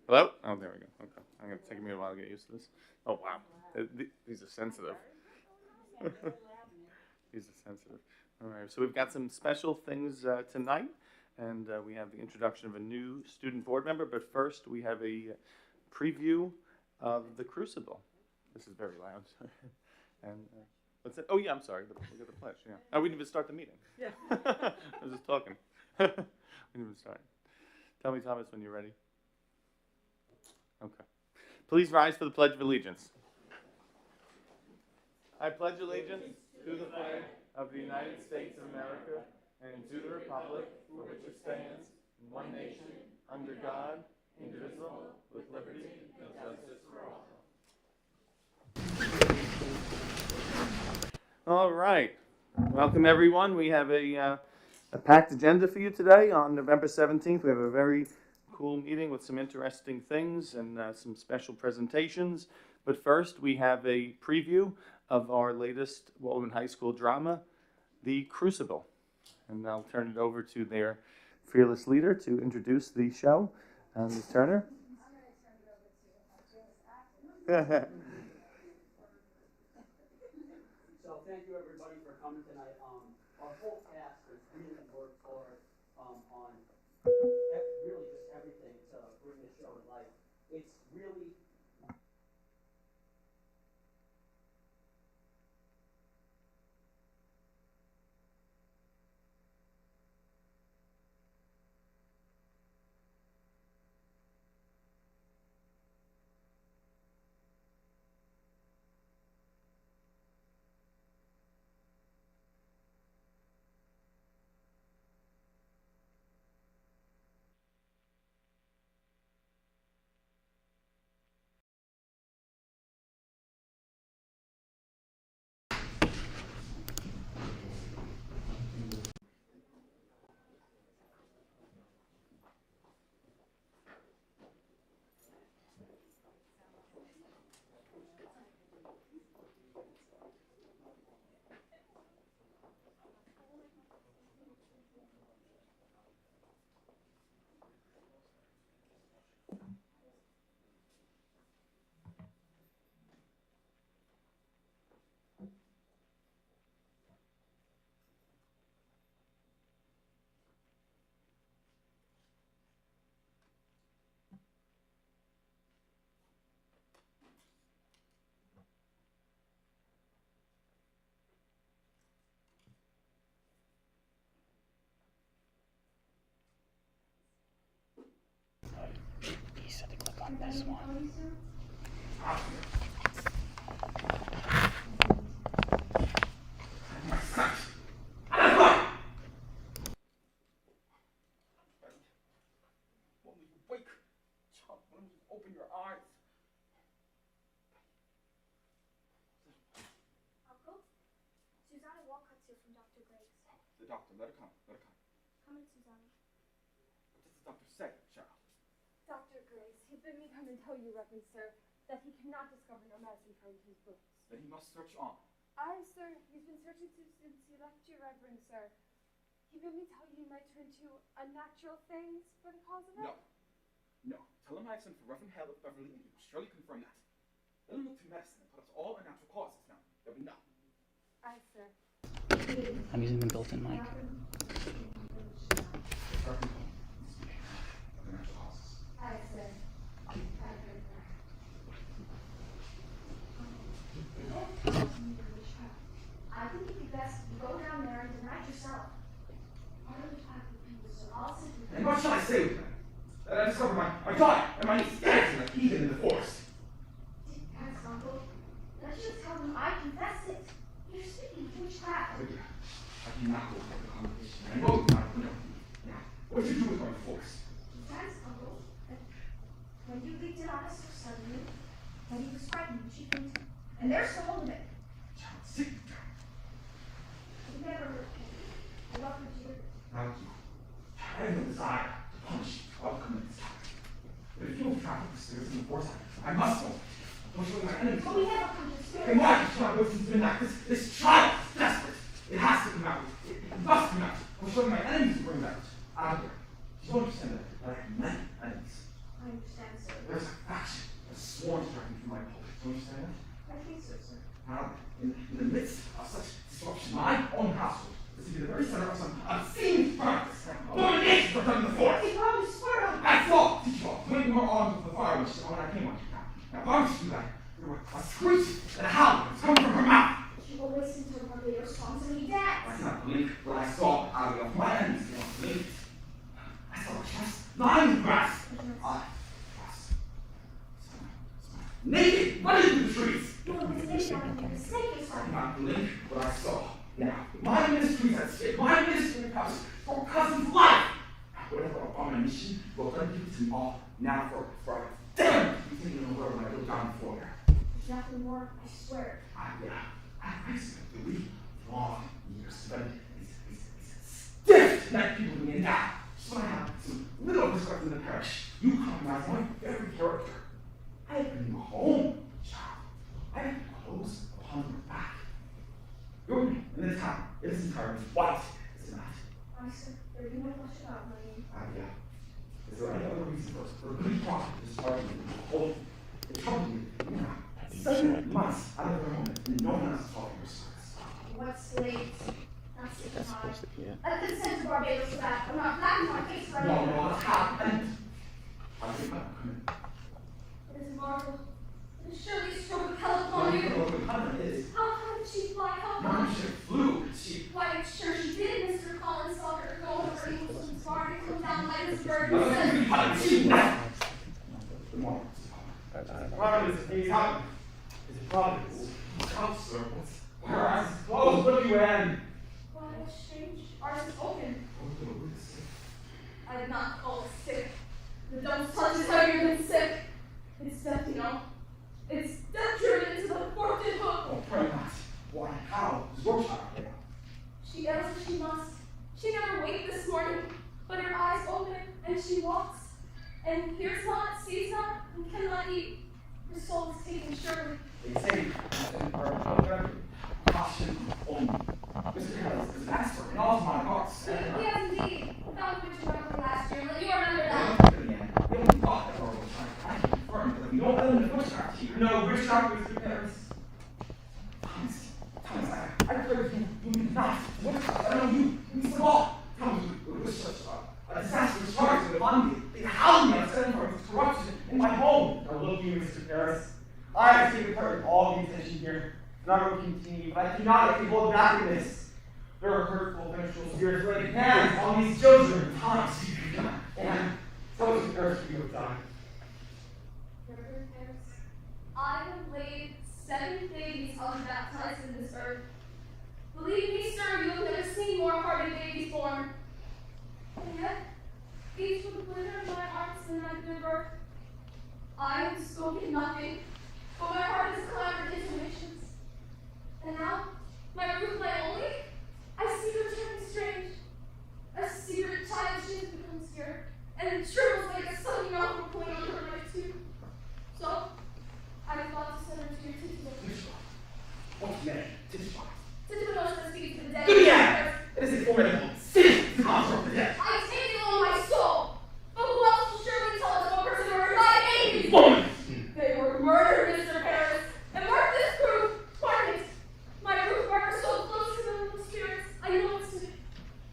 Hello? Oh, there we go. Okay. I'm going to take me a while to get used to this. Oh, wow. These are sensitive. These are sensitive. All right. So we've got some special things tonight, and we have the introduction of a new student board member. But first, we have a preview of the Crucible. This is very loud. And what's it? Oh, yeah, I'm sorry. We got the pledge. Yeah. Oh, we didn't even start the meeting. Yeah. I was just talking. We didn't even start. Tell me, Thomas, when you're ready. Okay. Please rise for the Pledge of Allegiance. I pledge allegiance to the flag of the United States of America and to the republic for which it stands, one nation, under God, indivisible, with liberty and justice for all. All right. Welcome, everyone. We have a packed agenda for you today. On November 17th, we have a very cool meeting with some interesting things and some special presentations. But first, we have a preview of our latest Walden High School drama, The Crucible. And I'll turn it over to their fearless leader to introduce the show. Ms. Turner. So thank you everybody for coming tonight. Our whole cast has really worked hard on really just everything to bring this show to life. It's really You said to click on this one. Wake, chump, when you open your eyes. Uncle, Susanna Walcott's here from Dr. Grace. The doctor, let her come, let her come. Come in, Susanna. What does the doctor say, child? Dr. Grace, he bid me come and tell you, Reverend Sir, that he cannot discover no medicine for his books. Then he must search on. Aye, sir, he's been searching since he left you, Reverend Sir. He bid me tell you might turn to unnatural things for the cause of it. No. Tell him I sent for Reverend Hale of Beverly, and he will surely confirm that. Let him look to medicine and put us all on natural causes now. There'll be none. Aye, sir. I'm using the built-in mic. Aye, sir. I think it'd be best if you go down there and deny it yourself. Why don't you talk to people so I'll sit with And what shall I say with them? That I discovered my daughter and my niece dancing like heathen in the forest. Yes, Uncle. Don't you tell them I confessed it. You're speaking to witchcraft. But yeah, I do not go for the conversation. I know you not know. Now, what did you do with my force? Yes, Uncle. When you leaked it on us so suddenly, that he was frightened and she fainted. And there's the hold of it. Child, sit down. You never hurt me. I love you, dear. Now you. I have no desire to punish you. I'll commit this time. But if you don't travel the stairs in the force, I must know. I'm showing my enemies. But we never come to spirit. And why does my boyfriend's been like this? This child is desperate. It has to come out. It must come out. I'm showing my enemies to bring it out. Out of here. You don't understand that I have many enemies. I understand, sir. done in the forest. You probably swear on I saw T-Ball putting her arms with the fire when I came on you. Now, why would she do that? There were a screech and a howl that was coming from her mouth. You always seem to remember your songs when you dance. I cannot believe what I saw out of my hands. I cannot believe it. I saw a chest lying in the grass. I was naked, running through the trees. You always think I'm a snake or I something. cannot believe what I saw. Now, my ministry at stake, my ministry house, for cousin's life. Whatever abomination will bring you to all now for a damn you thinking of the world when I go down before you. There's nothing more, I swear. I spent 3 long years, but it's stiff to let people to me now. So I have some little respect in the parish. You compromise my very character. I have been home, child. I have clothes upon your back. Your name in this town, it is entirely white, is it not? I said, there be no flesh about my name. Yeah. Is there any other reason for good profit this argument? Oh, it's troubling me. You know, 7 months out of the moment, and no one else is talking your service. What's late? That's the time. I could send to Barbados for that. I'm not laughing my face right No, now. what's happened? I'll take my comment. It is a marvel. It is surely a stroke of hell upon you. What the comment is, How did she fly? How no, come? she flew. She, Why, I'm sure she did. Mr. Collins saw her go over England's bar and come down Leidensburg no, and said, she left. Good morning. Providence, he's out. Is it Providence? Come, sir. Where are eyes closed? Look you in. why, that's strange. Ours is open. I did not call it sick. The devil's touch is heavier than sick. It's death, you know. It's death driven into the forked hook. Oh, pray not. Why, how? Is your child here? She does what she must. She never waked this morning, but her eyes open and she walks, and hears not, sees not, and cannot eat. Her soul is taken surely. They say, caution only. Mr. Harris is an expert in all of my arts. He has indeed found a witch remember last year. Let you remember that. The only thought that Laura was trying to confirm that we don't own the witchcraft here. No, witchcraft, Mr. Harris. Thomas, I pray you do not. Witchcraft, I know you small. Thomas, it was such a disastrous charge to the family. They howled me upset for this corruption in my home. Now look you, Mr. Harris. I have taken part in all the attention here, and I will continue, but I cannot if you hold back in this. There are hurtful, vengeful spirits laying hands on these children. Thomas, and tell us the Harris you have done. Reverend Harris, I have laid 7 babies unbaptized in this earth. Believe me, sir, you have never seen more hearted babies born. And yet, each with the glitter of my arms and my good birth. I have spoken nothing, but my heart has clamored intimations. And now, my Ruth, my only, I see her turning strange. A secret child she has become scared, and it trembles like a sudden mouth pulling on her right too. So, I thought to send her to your Tituba. What's your name? Tituba. Tituba knows how to speak to the dead. Do it again! It is a formidable sin to come from the dead. I take it on my soul. But who else will surely tell us what person were my babies? Woman! They were murdered, Mr. Harris. And mark this proof. Mark it. My Ruth Barker so close to the little spirits. I know it's to me.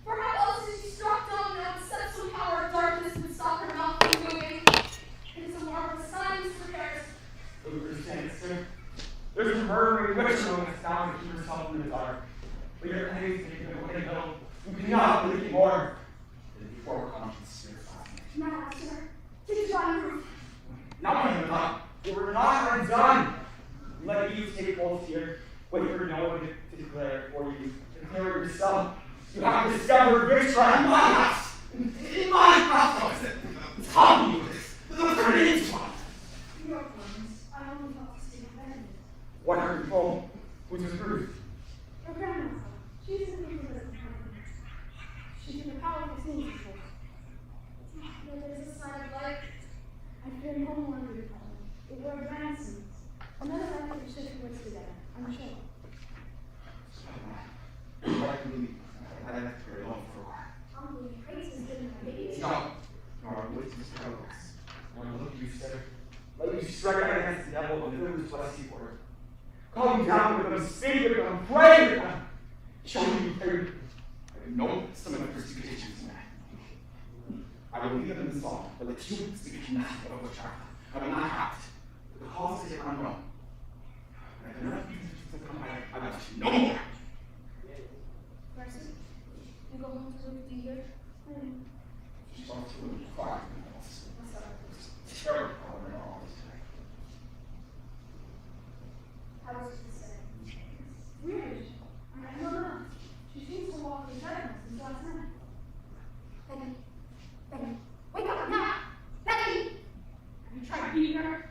For how else did she struck down and set some power of darkness would stop her mouth from moving? It is a marvelous sign, Mr. Harris. Understand, sir? There's a murdering witch among us now to keep herself in the dark. But your enemies take it away, no. You cannot believe anymore. It is before our conscience spirits last night. Now, sir, did you find Ruth? Now I am not. We're not undone. Let you take hold here. Wait for no one to declare it for you. Declare it yourself. You have discovered victory in my house. In my house. Tell me this. Don't turn it into one. Your plans. I only thought to stay abandoned. What are you told? Which is Ruth? Your grandmother. She's in the room as a she's in the power of his knees, of course. There is a sign of life. I've been home one year, Colin. It were grandsons. Another life that should have worked together, I'm sure. I can believe. I have to carry on for a while. Humbly praise has given my baby. No. No, I'm with Mr. Ellis. I want to look at you, sir. Let you strike out against the devil and fill this blessed word. Call him down with them, speak with them, pray with them. Show me you pray. I know some of the persecutions, man. I will leave them installed, but the students speak nothing of which I will not have it. The cause is yet unknown. And if enough people to come by, I must know more. Mercy, you go home to look at the year. She's on to be quiet in the house. It's terrible calling her all this time. How was she say? Weird. I don't know. She seems to walk in silence since last night. Becky. Becky. Wake up now! Becky! Have you tried beating her?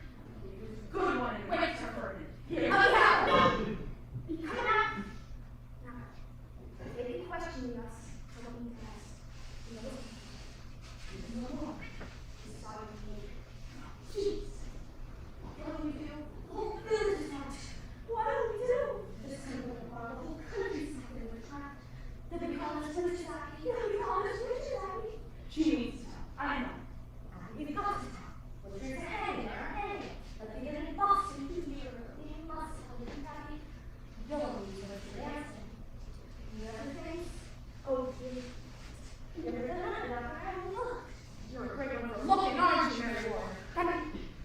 Good one and wakes her for it. Here. Oh, yeah! No! Be coming out! Now, if they be questioning us, I don't need to ask. You know? No more. He's sorry to me. Jeez. What do we do? The whole village is out. What do we do? Just kind of the whole country's suffering with trapped. They'll be calling us witches, Abby. They'll be calling us witches, Abby. She needs to know. I know. We've got to talk. Well, there's a hanging or a hanging. But they get in Boston, you hear her. We must tell the Abby. No one needs to listen to answer. The other things? Oh, you never done that without having a look. You're a great one for looking, aren't you, Mary Ward? Penny,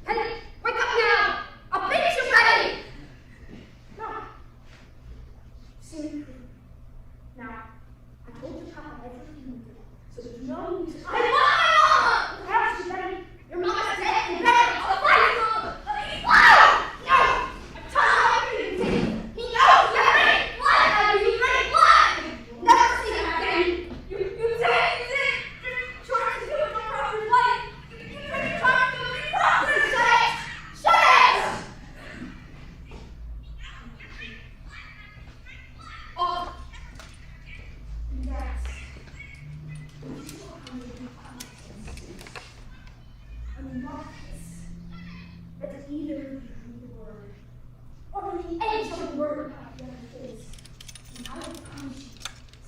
Penny, wake up now! I'll finish you, Penny! No. See me through. Now, I told you Papa everything you did. So there's no need to. I want my mom! Perhaps you, Penny. Your mama's dead and buried. I'll find your mama. No! I told you everything. He knows you're ready. Blood! You're ready. Blood! Never seen it again. You did. You're trying to do it your own life. You're trying to do it properly. Shut it! Shut it! Oh. Yes. And Marcus, that either read the word or the edge of the word about the other things, and I will promise you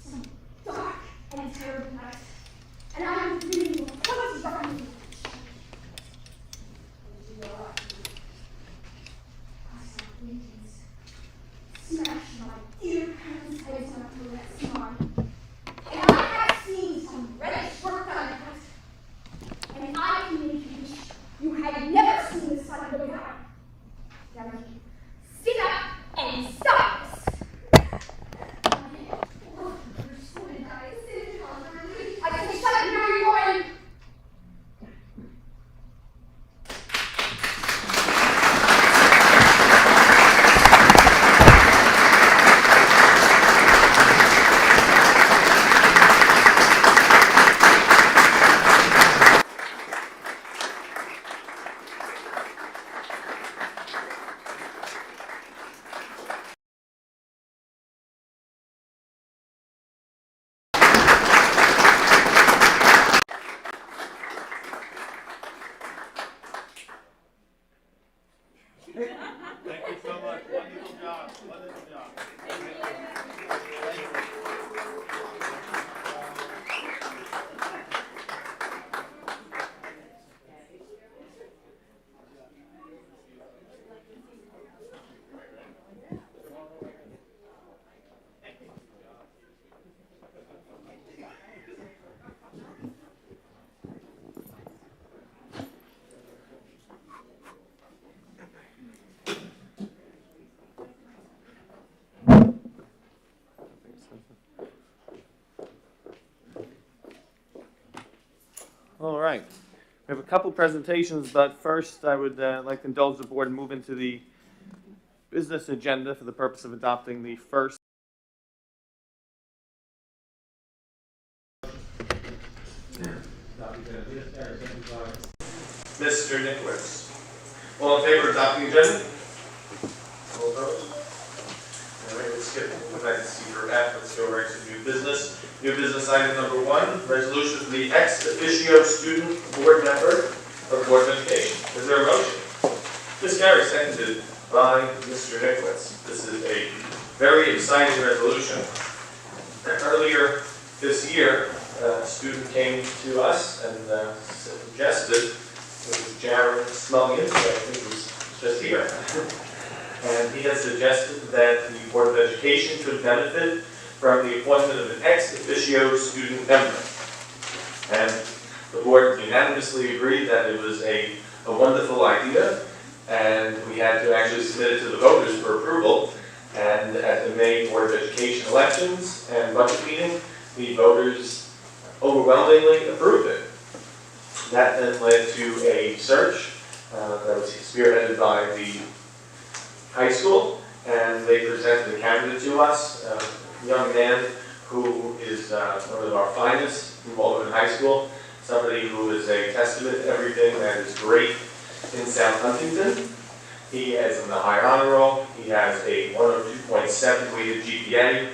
some dark and terrible night, and I will bring you a poisoned burning. I saw Indians smash my dear parents' heads on a Tourette's smile. And I have seen some reddish work done at it. And I can make you wish you had never seen the sun go down. Now you sit up and stop this. I can shut it now, you're going. Thank you so much. Wonderful job. Wonderful job. All right. We have a couple presentations, but first I would like to indulge the board and move into the business agenda for the purpose of adopting the first. Mr. Nicholas. All in favor of adopting the agenda? All opposed? All right, let's skip. We'd like to see for F. Let's go right to new business. New business item number 1, resolution for the ex officio student board member of Board of Education. Is there a motion? Ms. Gary, seconded by Mr. Nicholas. This is a very exciting resolution. Earlier this year, a student came to us and suggested, it was Jared Smullian, who I think was just here, and he had suggested that the Board of Education could benefit from the appointment of an ex officio student member. And The board unanimously agreed that it was a wonderful idea, and we had to actually submit it to the voters for approval. And at the May Board of Education elections and budget meeting, the voters overwhelmingly approved it. That then led to a search that was spearheaded by the high school, and they presented a candidate to us, a young man who is one of our finest from Baldwin High School, somebody who is a testament to everything that is great in South Huntington. He is in the high honor roll. He has a 102.7 weighted GPA.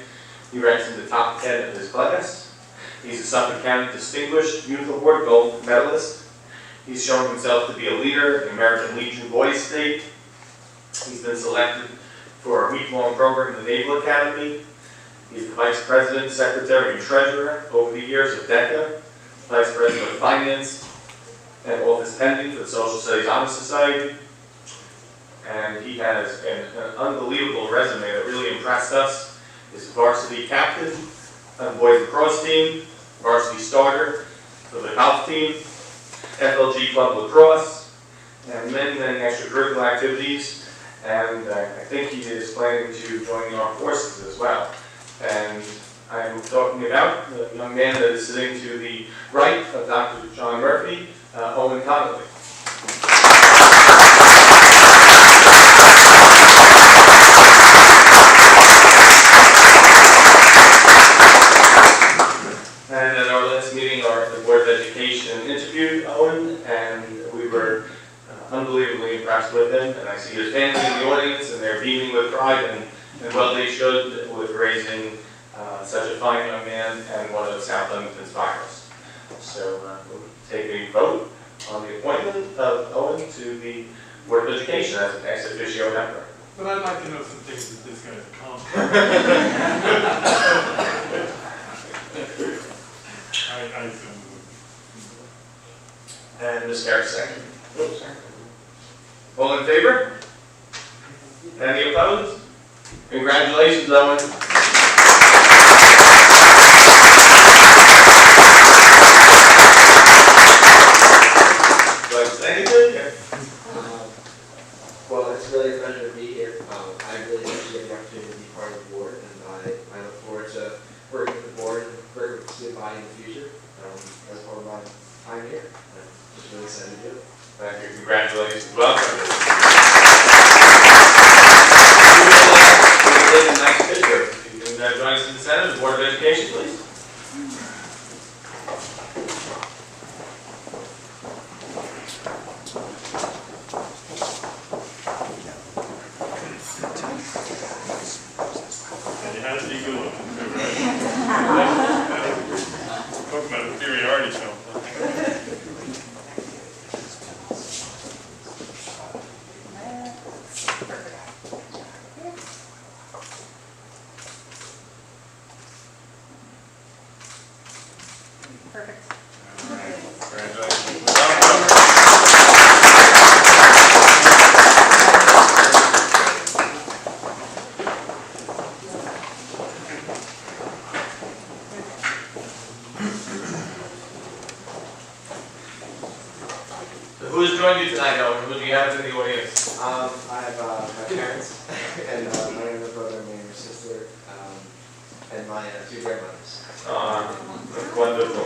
He ranks in the top 10 of his class. He's a Suffolk County Distinguished Youth Award Gold medalist. He's shown himself to be a leader in the American Legion Boys State. He's been selected for a week-long program in the Naval Academy. He's the Vice President, Secretary, and Treasurer over the years of DECA, Vice President of Finance and Office Pending for the Social Studies Honor Society. And he has an unbelievable resume that really impressed us. He's a varsity captain on the boys lacrosse team, varsity starter for the golf team, FLG Club Lacrosse, and many, many extracurricular activities. And I think he is planning to join the armed forces as well. And I'm talking about the young man that is sitting to the right of Dr. John Murphy, Owen Connolly. And at our last meeting, the Board of Education interviewed Owen, and we were unbelievably impressed with him. And I see his family in the audience, and they're beaming with pride, and well they should, with raising such a fine young man and one of South Huntington's finest. So we'll take a vote on the appointment of Owen to the Board of Education as an ex officio member. But I'd like to know some things that this guy's accomplished. I assume. And Ms. Garrett second. All in favor? Any opposed? Congratulations, Owen. Well, it's really a pleasure to be here. I really appreciate the opportunity to be part of the board, and I look forward to working with the board and working with the student body in the future. As part of my time here, I'm just really excited to do it. Thank you. Congratulations. Welcome. We'll take a nice picture. You can join us in the center, the Board of Education, please. And you had to be good looking too, right? Talk about inferiority complex. Who has joined you tonight, Owen? Who do you have in the audience? I have my parents, and my younger brother, my younger sister, and my two grandmothers. That's wonderful.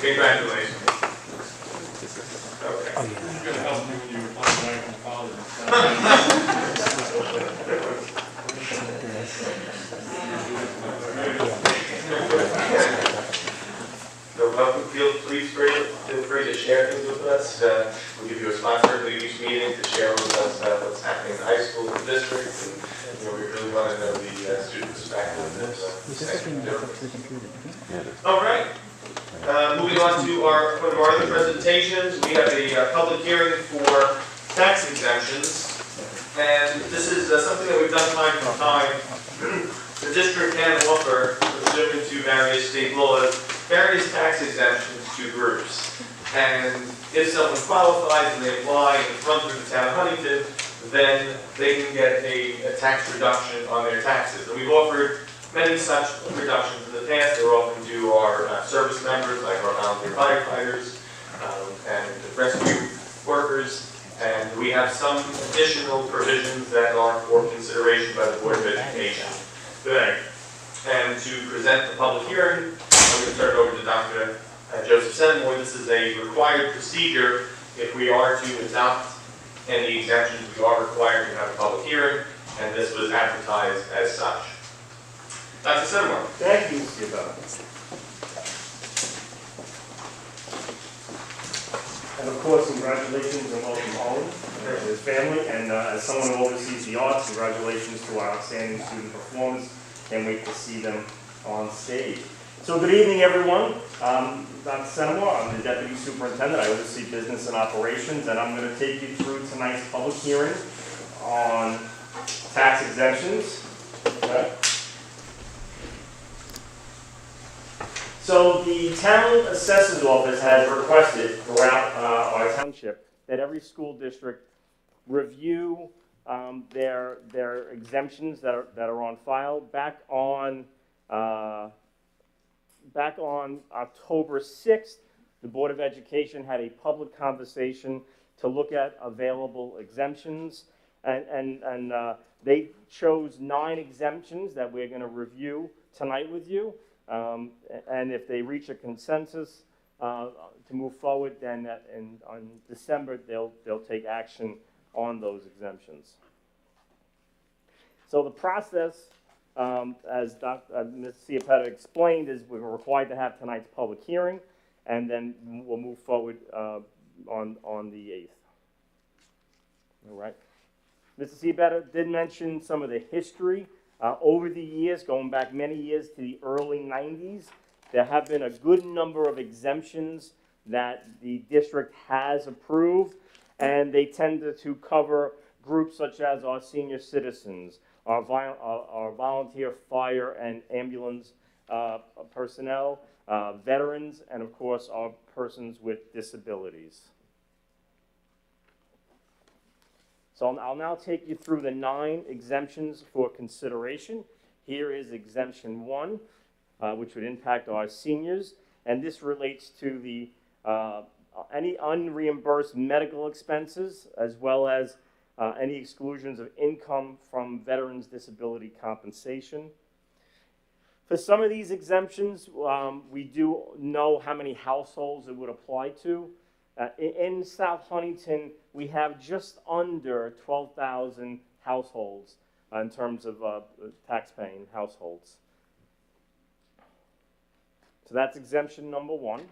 Congratulations. Okay. It's going to help you when you apply back in college. So welcome, feel free to share things with us. We'll give you a spot certainly each meeting to share with us what's happening in the high school and the district. And we really want to know the student perspective. All right. Moving on to one of our other presentations, we have a public hearing for tax exemptions. And this is something that we've done time to time. The district can offer, pursuant to various state laws, various tax exemptions to groups. And if someone qualifies and they apply and run through the town of Huntington, then they can get a tax reduction on their taxes. And we've offered many such reductions in the past. They were often due our service members, like our volunteer firefighters and rescue workers. And we have some additional provisions that are for consideration by the Board of Education today. And to present the public hearing, I'm going to turn it over to Dr. Joseph Senmore. This is a required procedure. If we are to adopt any exemptions, we are required to have a public hearing, and this was advertised as such. Dr. Senmore. Thank you, Mr. Yabella. And of course, congratulations and welcome home to his family. And as someone who oversees the arts, congratulations to our outstanding student performers. Can't wait to see them on stage. So good evening, everyone. Dr. Senmore, I'm the Deputy Superintendent. I oversee business and operations, and I'm going to take you through tonight's public hearing on tax exemptions. Okay. So the town assessor's office has requested throughout our township that every school district review their exemptions that are on file. Back on October 6th, the Board of Education had a public conversation to look at available exemptions, and they chose 9 exemptions that we're going to review tonight with you. And if they reach a consensus to move forward, then on December they'll take action on those exemptions. So the process, as Ms. Ciapetta explained, is we're required to have tonight's public hearing, and then we'll move forward on the 8th. All right. Mr. Ciapetta did mention some of the history. Over the years, going back many years to the early 90s, there have been a good number of exemptions that the district has approved, and they tend to cover groups such as our senior citizens, our volunteer fire and ambulance personnel, veterans, and of course our persons with disabilities. So I'll now take you through the 9 exemptions for consideration. Here is exemption 1, which would impact our seniors, and this relates to the any unreimbursed medical expenses, as well as any exclusions of income from veterans' disability compensation. For some of these exemptions, we do know how many households it would apply to. In South Huntington, we have just under 12,000 households in terms of tax-paying households. So that's exemption number 1.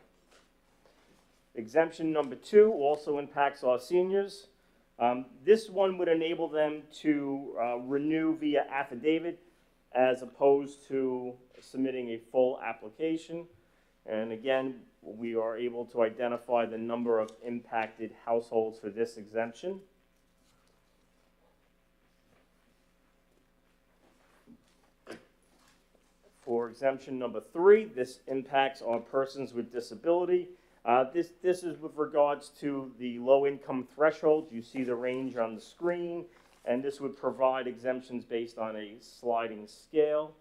Exemption number 2 also impacts our seniors. This one would enable them to renew via affidavit as opposed to submitting a full application. And again, we are able to identify the number of impacted households for this exemption. For exemption number 3, this impacts our persons with disability. This is with regards to the low income threshold. You see the range on the screen, and this would provide exemptions based on a sliding scale.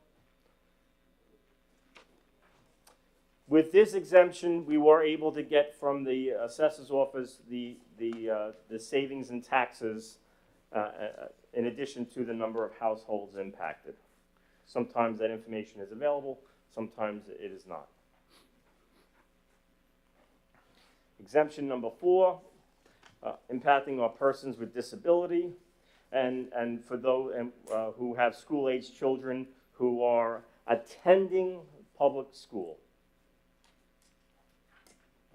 With this exemption, we were able to get from the assessor's office the savings in taxes in addition to the number of households impacted. Sometimes that information is available, sometimes it is not. Exemption number 4, impacting our persons with disability, and for those who have school-aged children who are attending public school.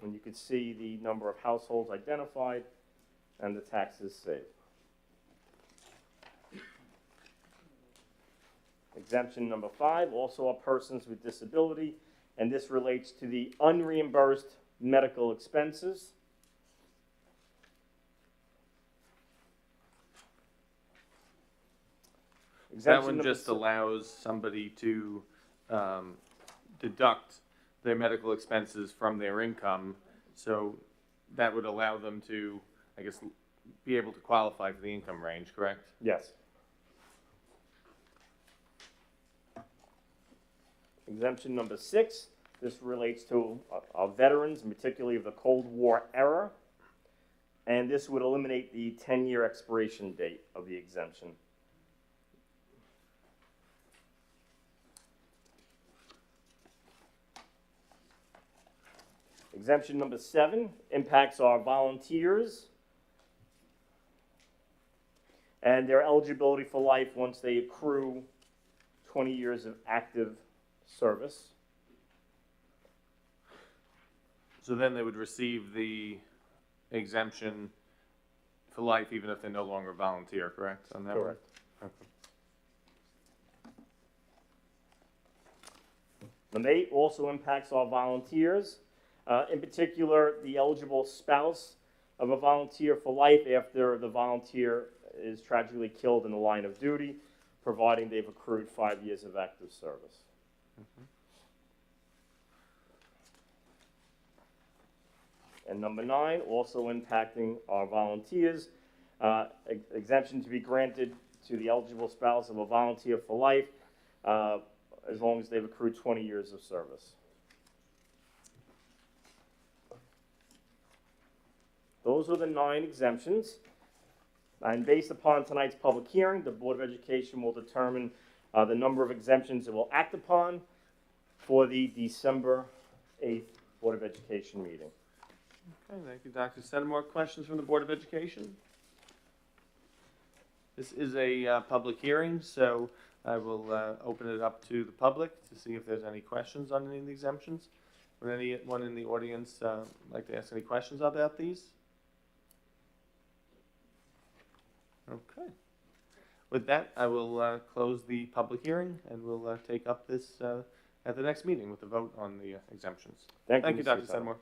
And you can see the number of households identified and the taxes saved. Exemption number 5, also are persons with disability, and this relates to the unreimbursed medical expenses. That one just allows somebody to deduct their medical expenses from their income, so that would allow them to, I guess, be able to qualify for the income range, correct? Yes. Exemption number 6, this relates to our veterans, particularly of the Cold War era, and this would eliminate the 10-year expiration date of the exemption. Exemption number 7 impacts our volunteers and their eligibility for life once they accrue 20 years of active service. So then they would receive the exemption for life even if they no longer volunteer, correct? On that one? Correct. Okay. Number 8 also impacts our volunteers, in particular the eligible spouse of a volunteer for life after the volunteer is tragically killed in the line of duty, providing they've accrued 5 years of active service. And number 9, also impacting our volunteers, exemption to be granted to the eligible spouse of a volunteer for life as long as they've accrued 20 years of service. Those are the 9 exemptions. And based upon tonight's public hearing, the Board of Education will determine the number of exemptions it will act upon for the December 8th Board of Education meeting. Okay, thank you, Dr. Senna. More questions from the Board of Education? This is a public hearing, so I will open it up to the public to see if there's any questions on any of the exemptions. Would anyone in the audience like to ask any questions about these? Okay. With that, I will close the public hearing, and we'll take up this at the next meeting with the vote on the exemptions. Thank you, Dr. Senmore.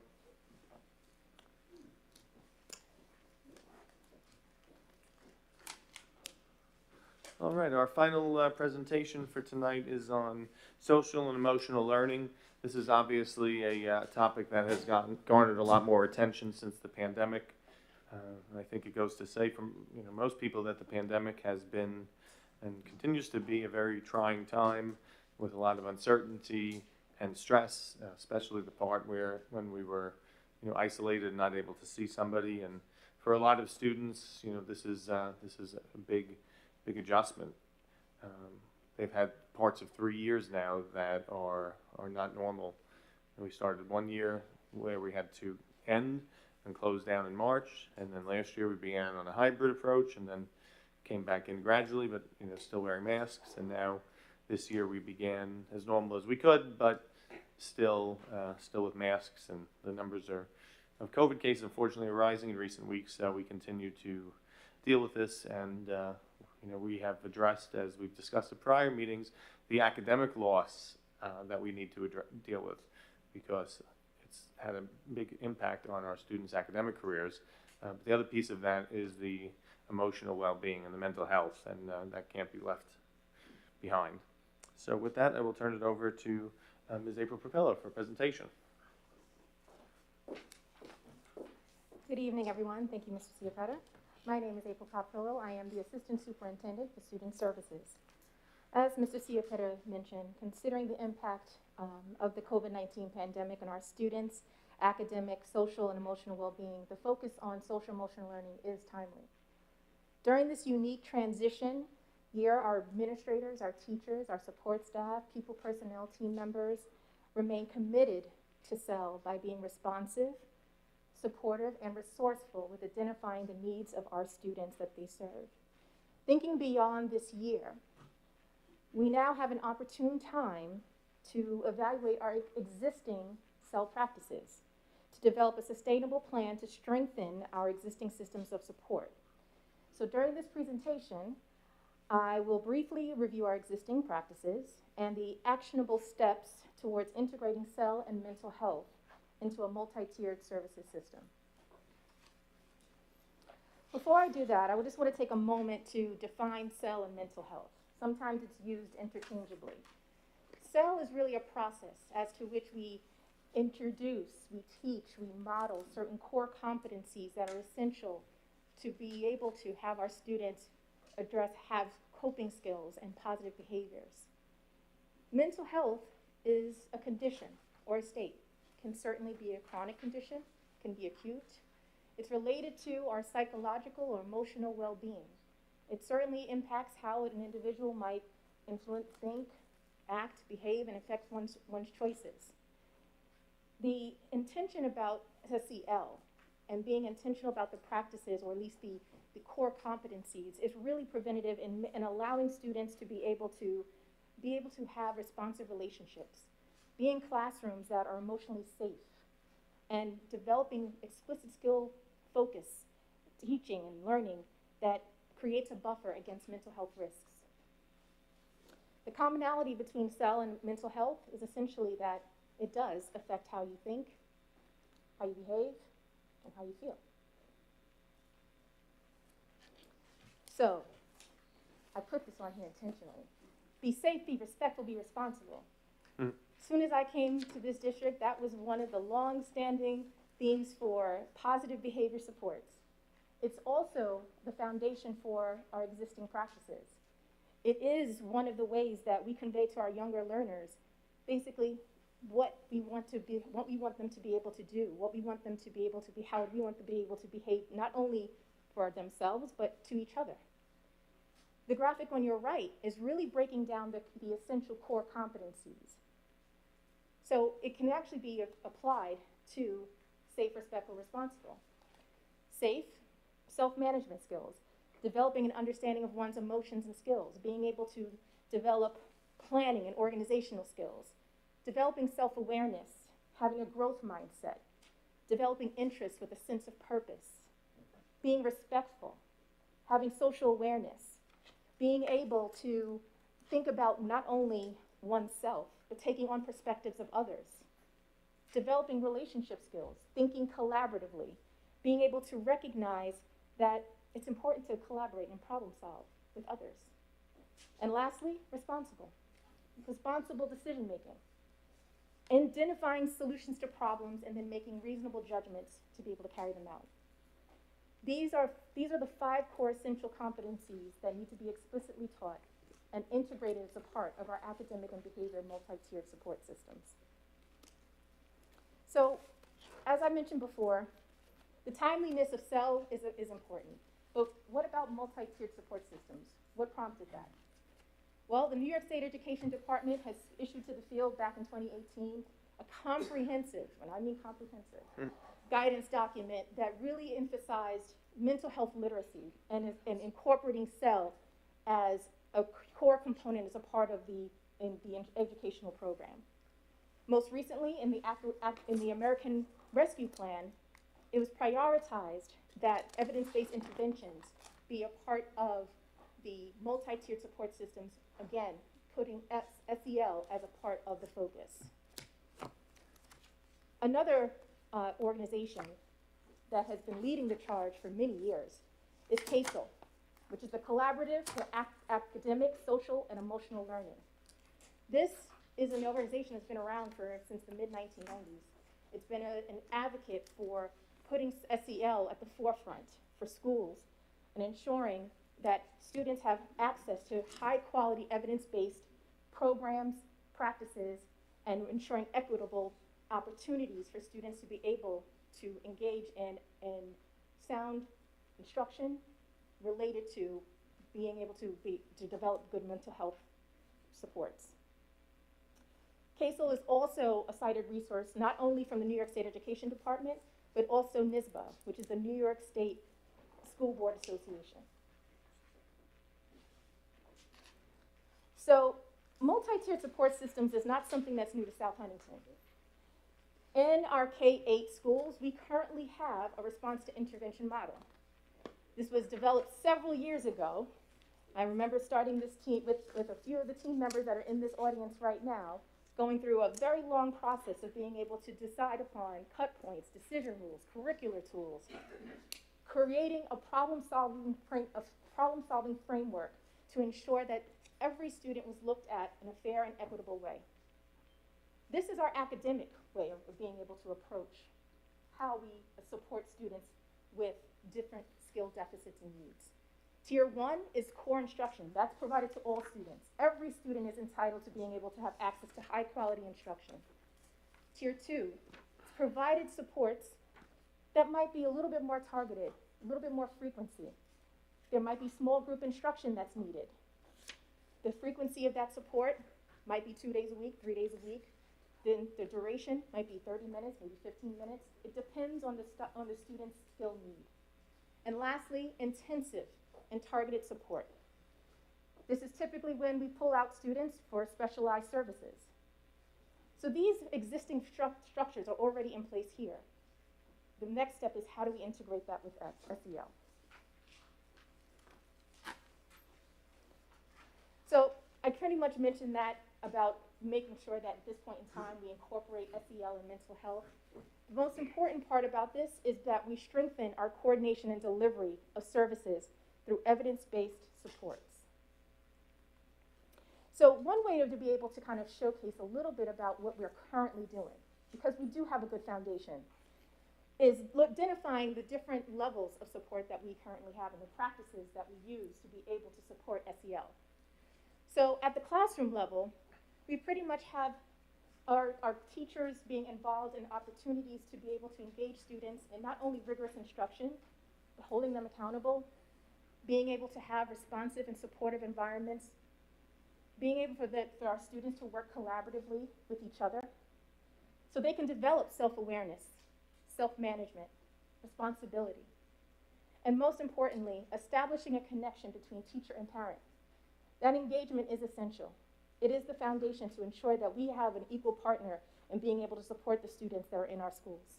All right, our final presentation for tonight is on social and emotional learning. This is obviously a topic that has garnered a lot more attention since the pandemic. I think it goes to say from most people that the pandemic has been and continues to be a very trying time with a lot of uncertainty and stress, especially the part when we were isolated and not able to see somebody. And for a lot of students, this is a big adjustment. They've had parts of 3 years now that are not normal. And we started 1 year where we had to end and close down in March, and then last year we began on a hybrid approach, and then came back in gradually, but still wearing masks. And now this year we began as normal as we could, but still with masks, and the numbers of COVID cases unfortunately are rising in recent weeks. So we continue to deal with this, and we have addressed, as we've discussed at prior meetings, the academic loss that we need to deal with, because it's had a big impact on our students' academic careers. But the other piece of that is the emotional well-being and the mental health, and that can't be left behind. So with that, I will turn it over to Ms. April Propillo for a presentation. Good evening, everyone. Thank you, Mr. Ciapetta. My name is April Propillo. I am the Assistant Superintendent for Student Services. As Mr. Ciapetta mentioned, considering the impact of the COVID-19 pandemic on our students' academic, social, and emotional well-being, the focus on social emotional learning is timely. During this unique transition year, our administrators, our teachers, our support staff, people personnel, team members remain committed to SEL by being responsive, supportive, and resourceful with identifying the needs of our students that they serve. Thinking beyond this year, we now have an opportune time to evaluate our existing SEL practices, to develop a sustainable plan to strengthen our existing systems of support. So during this presentation, I will briefly review our existing practices and the actionable steps towards integrating SEL and mental health into a multi-tiered services system. Before I do that, I just want to take a moment to define SEL and mental health. Sometimes it's used interchangeably. SEL is really a process as to which we introduce, we teach, we model certain core competencies that are essential to be able to have our students have coping skills and positive behaviors. Mental health is a condition or a state. It can certainly be a chronic condition, can be acute. It's related to our psychological or emotional well-being. It certainly impacts how an individual might influence, think, act, behave, and affect one's choices. The intention about SEL and being intentional about the practices, or at least the core competencies, is really preventative in allowing students to be able to have responsive relationships, be in classrooms that are emotionally safe, and developing explicit skill focus, teaching and learning that creates a buffer against mental health risks. The commonality between SEL and mental health is essentially that it does affect how you think, how you behave, and how you feel. So, I put this on here intentionally. Be safe, be respectful, be responsible. As soon as I came to this district, that was one of the long-standing themes for positive behavior supports. It's also the foundation for our existing practices. It is one of the ways that we convey to our younger learners basically what we want them to be able to do, what we want them to be able to be, how we want them to be able to behave, not only for themselves, but to each other. The graphic on your right is really breaking down the essential core competencies. So it can actually be applied to safe, respectful, responsible. Safe, self-management skills, developing an understanding of one's emotions and skills, being able to develop planning and organizational skills, developing self-awareness, having a growth mindset, developing interests with a sense of purpose, being respectful, having social awareness, being able to think about not only oneself, but taking on perspectives of others, developing relationship skills, thinking collaboratively, being able to recognize that it's important to collaborate and problem solve with others. And lastly, responsible decision making, identifying solutions to problems and then making reasonable judgments to be able to carry them out. These are the 5 core essential competencies that need to be explicitly taught and integrated as a part of our academic and behavior multi-tiered support systems. So, as I mentioned before, the timeliness of SEL is important. But what about multi-tiered support systems? What prompted that? Well, the New York State Education Department has issued to the field back in 2018 a comprehensive, and I mean comprehensive, guidance document that really emphasized mental health literacy and incorporating SEL as a core component as a part of the educational program. Most recently, in the American Rescue Plan, it was prioritized that evidence-based interventions be a part of the multi-tiered support systems, again, putting SEL as a part of the focus. Another organization that has been leading the charge for many years is CASEL, which is the Collaborative for Academic, Social, and Emotional Learning. This is an organization that's been around since the mid-1990s. It's been an advocate for putting SEL at the forefront for schools and ensuring that students have access to high-quality evidence-based programs, practices, and ensuring equitable opportunities for students to be able to engage in sound instruction related to being able to develop good mental health supports. CASEL is also a cited resource not only from the New York State Education Department, but also NYSBA, which is the New York State School Board Association. So multi-tiered support systems is not something that's new to South Huntington. In our K-8 schools, we currently have a response to intervention model. This was developed several years ago. I remember starting this team with a few of the team members that are in this audience right now, going through a very long process of being able to decide upon cut points, decision rules, curricular tools, creating a problem-solving framework to ensure that every student was looked at in a fair and equitable way. This is our academic way of being able to approach how we support students with different skill deficits and needs. Tier 1 is core instruction. That's provided to all students. Every student is entitled to being able to have access to high quality instruction. Tier 2 is provided supports that might be a little bit more targeted, a little bit more frequency. There might be small group instruction that's needed. The frequency of that support might be 2 days a week, 3 days a week. Then the duration might be 30 minutes, maybe 15 minutes. It depends on the student's skill need. And lastly, intensive and targeted support. This is typically when we pull out students for specialized services. So these existing structures are already in place here. The next step is how do we integrate that with SEL? So I pretty much mentioned that about making sure that at this point in time we incorporate SEL and mental health. The most important part about this is that we strengthen our coordination and delivery of services through evidence-based supports. So one way to be able to kind of showcase a little bit about what we're currently doing, because we do have a good foundation, is identifying the different levels of support that we currently have and the practices that we use to be able to support SEL. So at the classroom level, we pretty much have our teachers being involved in opportunities to be able to engage students in not only rigorous instruction, but holding them accountable, being able to have responsive and supportive environments, being able for our students to work collaboratively with each other so they can develop self-awareness, self-management, responsibility, and most importantly, establishing a connection between teacher and parent. That engagement is essential. It is the foundation to ensure that we have an equal partner in being able to support the students that are in our schools.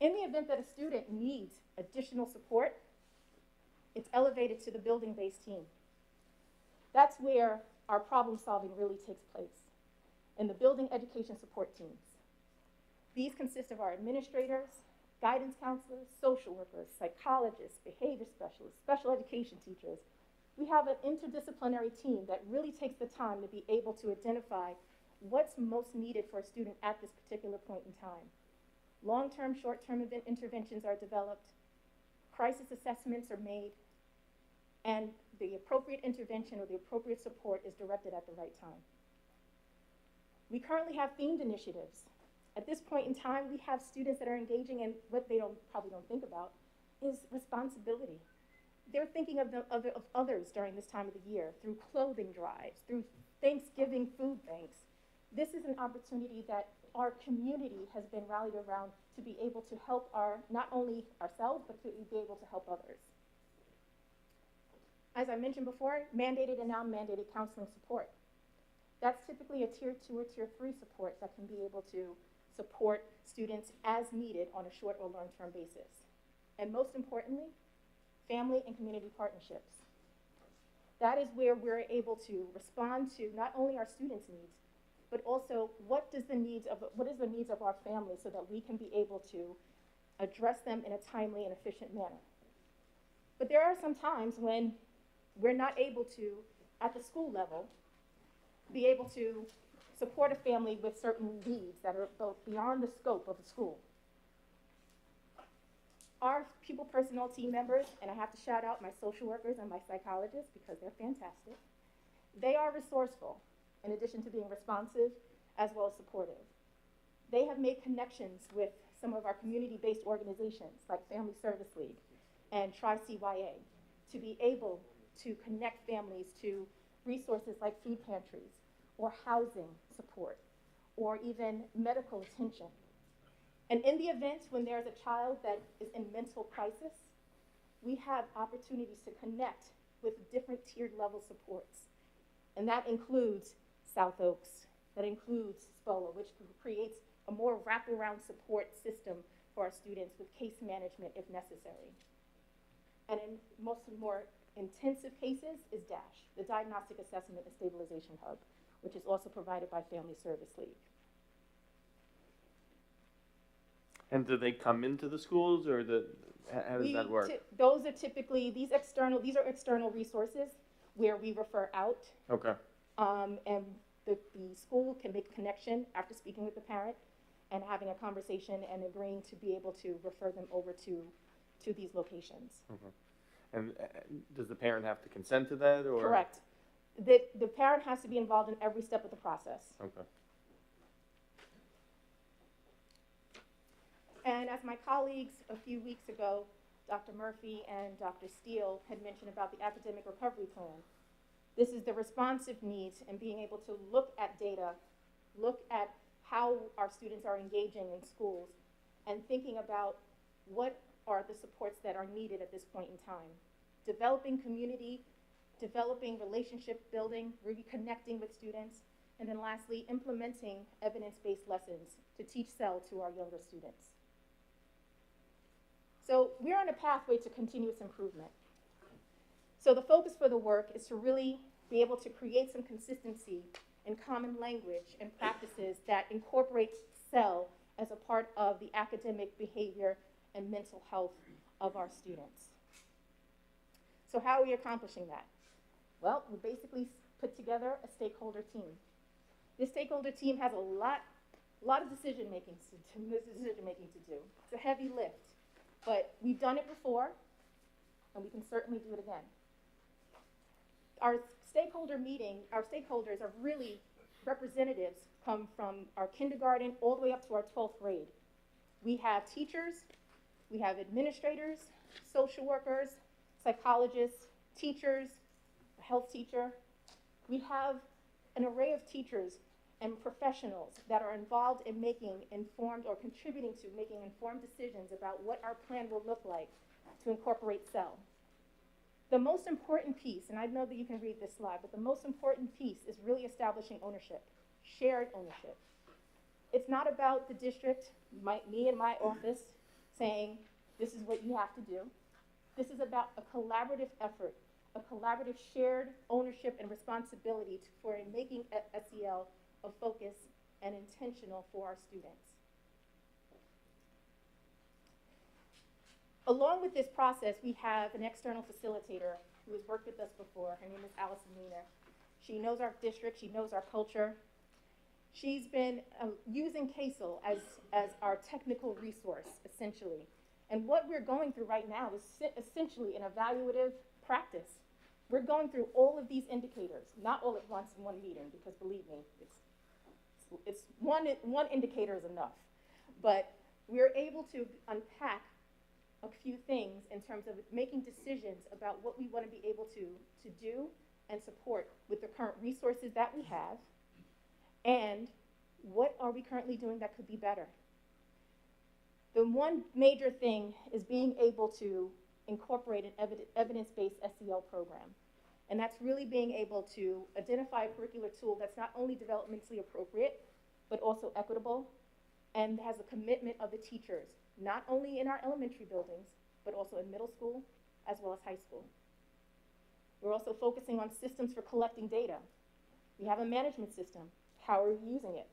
In the event that a student needs additional support, it's elevated to the building-based team. That's where our problem solving really takes place, in the building education support teams. These consist of our administrators, guidance counselors, social workers, psychologists, behavior specialists, special education teachers. We have an interdisciplinary team that really takes the time to be able to identify what's most needed for a student at this particular point in time. Long-term, short-term interventions are developed, crisis assessments are made, and the appropriate intervention or the appropriate support is directed at the right time. We currently have themed initiatives. At this point in time, we have students that are engaging in what they probably don't think about is responsibility. They're thinking of others during this time of the year through clothing drives, through Thanksgiving food banks. This is an opportunity that our community has been rallied around to be able to help not only ourselves, but to be able to help others. As I mentioned before, mandated and non-mandated counseling support. That's typically a tier 2 or tier 3 support that can be able to support students as needed on a short or long-term basis. And most importantly, family and community partnerships. That is where we're able to respond to not only our students' needs, but also what is the needs of our family so that we can be able to address them in a timely and efficient manner. But there are some times when we're not able to, at the school level, be able to support a family with certain needs that are both beyond the scope of the school. Our pupil personnel team members, and I have to shout out my social workers and my psychologists because they're fantastic, they are resourceful in addition to being responsive as well as supportive. They have made connections with some of our community-based organizations like Family Service League and Tri-CYA to be able to connect families to resources like food pantries or housing support or even medical attention. And in the event when there's a child that is in mental crisis, we have opportunities to connect with different tiered level supports. And that includes South Oaks, that includes SPOA, which creates a more wraparound support system for our students with case management if necessary. And in most of the more intensive cases is DASH, the Diagnostic Assessment and Stabilization Hub, which is also provided by Family Service League. And do they come into the schools, or how does that work? Those are typically, these are external resources where we refer out. Okay. And the school can make a connection after speaking with the parent and having a conversation and agreeing to be able to refer them over to these locations. Mm-hmm. And does the parent have to consent to that, or? Correct. The parent has to be involved in every step of the process. Okay. And as my colleagues a few weeks ago, Dr. Murphy and Dr. Steele had mentioned about the academic recovery plan, this is the responsive needs and being able to look at data, look at how our students are engaging in schools, and thinking about what are the supports that are needed at this point in time. Developing community, developing relationship building, reconnecting with students, and then lastly, implementing evidence-based lessons to teach SEL to our younger students. So we're on a pathway to continuous improvement. So the focus for the work is to really be able to create some consistency and common language and practices that incorporate SEL as a part of the academic behavior and mental health of our students. So how are we accomplishing that? Well, we basically put together a stakeholder team. This stakeholder team has a lot of decision-making to do. It's a heavy lift, but we've done it before, and we can certainly do it again. Our stakeholder meeting, our stakeholders are really representatives, come from our kindergarten all the way up to our 12th grade. We have teachers, we have administrators, social workers, psychologists, teachers, a health teacher. We have an array of teachers and professionals that are involved in making informed or contributing to making informed decisions about what our plan will look like to incorporate SEL. The most important piece, and I know that you can read this slide, but the most important piece is really establishing ownership, shared ownership. It's not about the district, me and my office, saying, this is what you have to do. This is about a collaborative effort, a collaborative shared ownership and responsibility for making SEL a focus and intentional for our students. Along with this process, we have an external facilitator who has worked with us before. Her name is Allison Wiener. She knows our district, she knows our culture. She's been using CASEL as our technical resource, essentially. And what we're going through right now is essentially an evaluative practice. We're going through all of these indicators, not all at once in one meeting, because believe me, it's one indicator is enough. But we're able to unpack a few things in terms of making decisions about what we want to be able to do and support with the current resources that we have, and what are we currently doing that could be better. The one major thing is being able to incorporate an evidence-based SEL program. And that's really being able to identify a curricular tool that's not only developmentally appropriate, but also equitable, and has a commitment of the teachers, not only in our elementary buildings, but also in middle school, as well as high school. We're also focusing on systems for collecting data. We have a management system. How are we using it?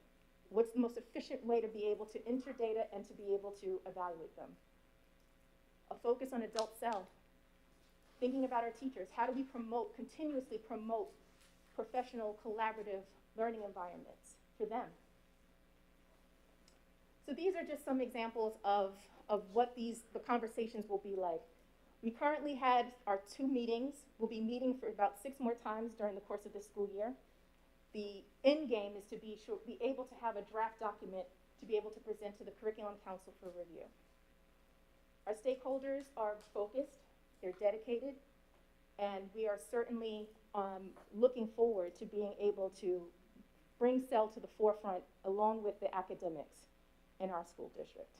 What's the most efficient way to be able to enter data and to be able to evaluate them? A focus on adult SEL. Thinking about our teachers, how do we continuously promote professional, collaborative learning environments for them? So these are just some examples of what the conversations will be like. We currently had our 2 meetings. We'll be meeting for about 6 more times during the course of this school year. The end game is to be able to have a draft document to be able to present to the Curriculum Council for review. Our stakeholders are focused, they're dedicated, and we are certainly looking forward to being able to bring SEL to the forefront along with the academics in our school district.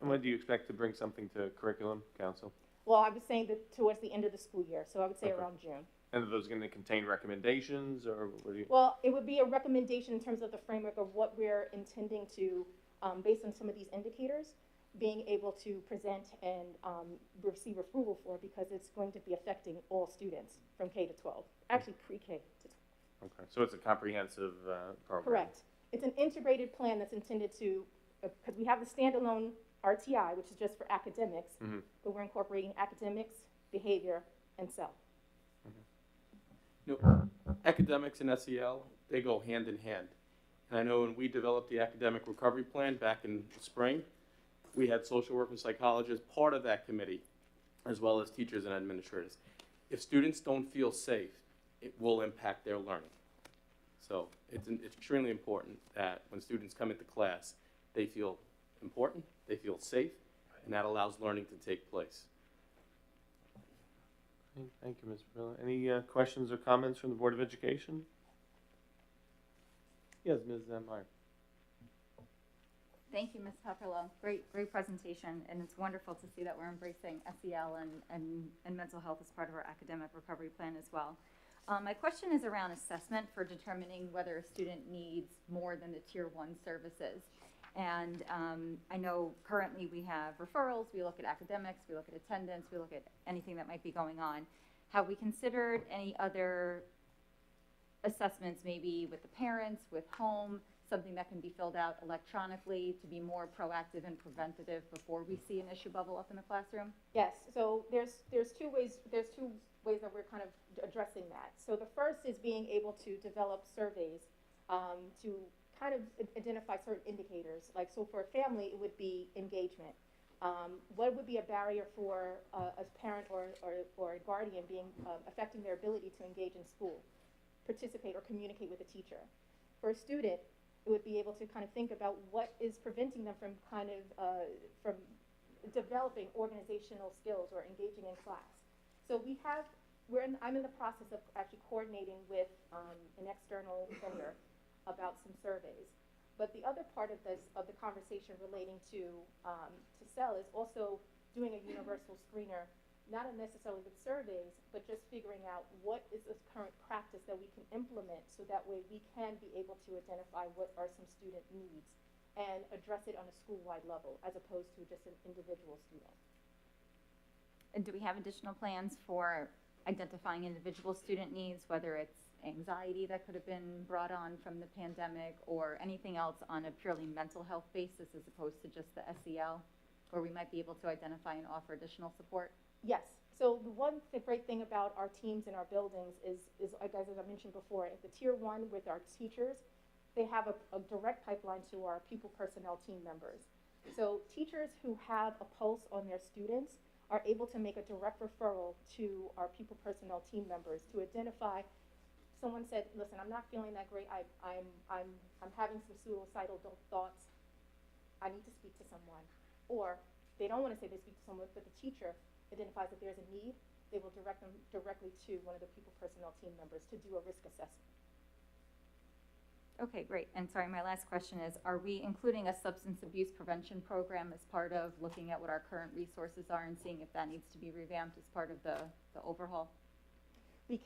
And when do you expect to bring something to Curriculum Council? Well, I was saying that towards the end of the school year, so I would say around June. And are those going to contain recommendations, or what do you? Well, it would be a recommendation in terms of the framework of what we're intending to, based on some of these indicators, being able to present and receive approval for, because it's going to be affecting all students from K to 12, actually pre-K to 12. Okay, so it's a comprehensive program. Correct. It's an integrated plan that's intended to, because we have the standalone RTI, which is just for academics, but we're incorporating academics, behavior, and SEL. No, academics and SEL, they go hand in hand. And I know when we developed the academic recovery plan back in the spring, we had social work and psychologists part of that committee. as well as teachers and administrators. If students don't feel safe, it will impact their learning. So it's extremely important that when students come into class, they feel important, they feel safe, and that allows learning to take place. Thank you, Ms. Perrella. Any questions or comments from the Board of Education? Yes, Ms. Meyer. Thank you, Ms. Pepperlo. Great presentation, and it's wonderful to see that we're embracing SEL and mental health as part of our academic recovery plan as well. My question is around assessment for determining whether a student needs more than the Tier 1 services. And I know currently we have referrals, we look at academics, we look at attendance, we look at anything that might be going on. Have we considered any other assessments, maybe with the parents, with home, something that can be filled out electronically to be more proactive and preventative before we see an issue bubble up in the classroom? Yes, so there's two ways that we're kind of addressing that. So the first is being able to develop surveys to kind of identify certain indicators. Like, so for a family, it would be engagement. What would be a barrier for a parent or a guardian affecting their ability to engage in school, participate or communicate with a teacher? For a student, it would be able to kind of think about what is preventing them from from developing organizational skills or engaging in class. So I'm in the process of actually coordinating with an external vendor about some surveys. But the other part of the conversation relating to SEL is also doing a universal screener, not necessarily with surveys, but just figuring out what is this current practice that we can implement so that way we can be able to identify what are some student needs and address it on a school-wide level as opposed to just an individual student. And do we have additional plans for identifying individual student needs, whether it's anxiety that could have been brought on from the pandemic or anything else on a purely mental health basis as opposed to just the SEL, where we might be able to identify and offer additional support? Yes. So the great thing about our teams in our buildings is as I mentioned before, at the Tier 1 with our teachers, they have a direct pipeline to our people personnel team members. So teachers who have a pulse on their students are able to make a direct referral to our people personnel team members to identify. Someone said, listen, I'm not feeling that great. I'm having some suicidal thoughts. I need to speak to someone. Or they don't want to say they speak to someone, but the teacher identifies that there's a need. They will direct them directly to one of the people personnel team members to do a risk assessment. Okay, great. And sorry, my last question is, are we including a substance abuse prevention program as part of looking at what our current resources are and seeing if that needs to be revamped as part of the overhaul? We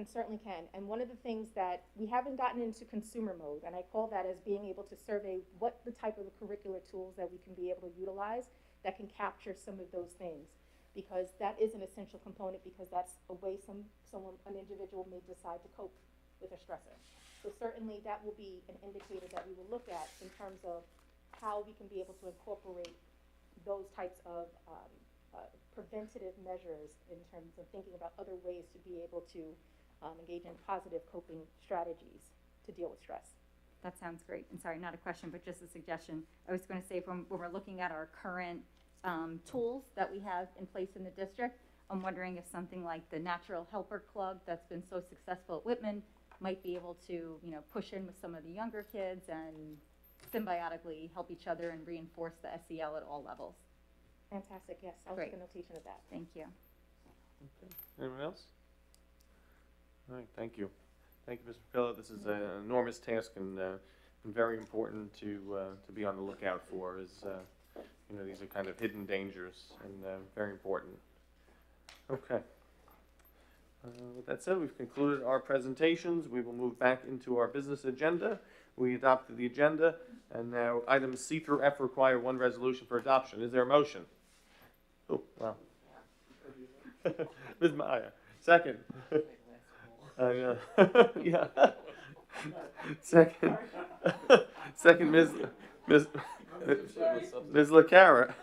certainly can. And one of the things that we haven't gotten into consumer mode, and I call that as being able to survey what the type of curricular tools that we can be able to utilize that can capture some of those things, because that is an essential component, because that's a way an individual may decide to cope with a stressor. So certainly that will be an indicator that we will look at in terms of how we can be able to incorporate those types of preventative measures in terms of thinking about other ways to be able to engage in positive coping strategies to deal with stress. That sounds great. And sorry, not a question, but just a suggestion. I was going to say, when we're looking at our current tools that we have in place in the district, I'm wondering if something like the Natural Helper Club that's been so successful at Whitman might be able to, push in with some of the younger kids and symbiotically help each other and reinforce the SEL at all levels. Fantastic, yes. I'll Great. take a notation of that. Thank you. Okay. Anyone else? All right, thank you. Thank you, Mr. Pillow. This is an enormous task and very important to be on the lookout for. These are kind of hidden dangers and very important. Okay. With that said, we've concluded our presentations. We will move back into our business agenda. We adopted the agenda, and now items C through F require one resolution for adoption. Is there a motion? Oh, wow. Ms. Maya, second. Yeah. Second. Second, Ms. LaCara.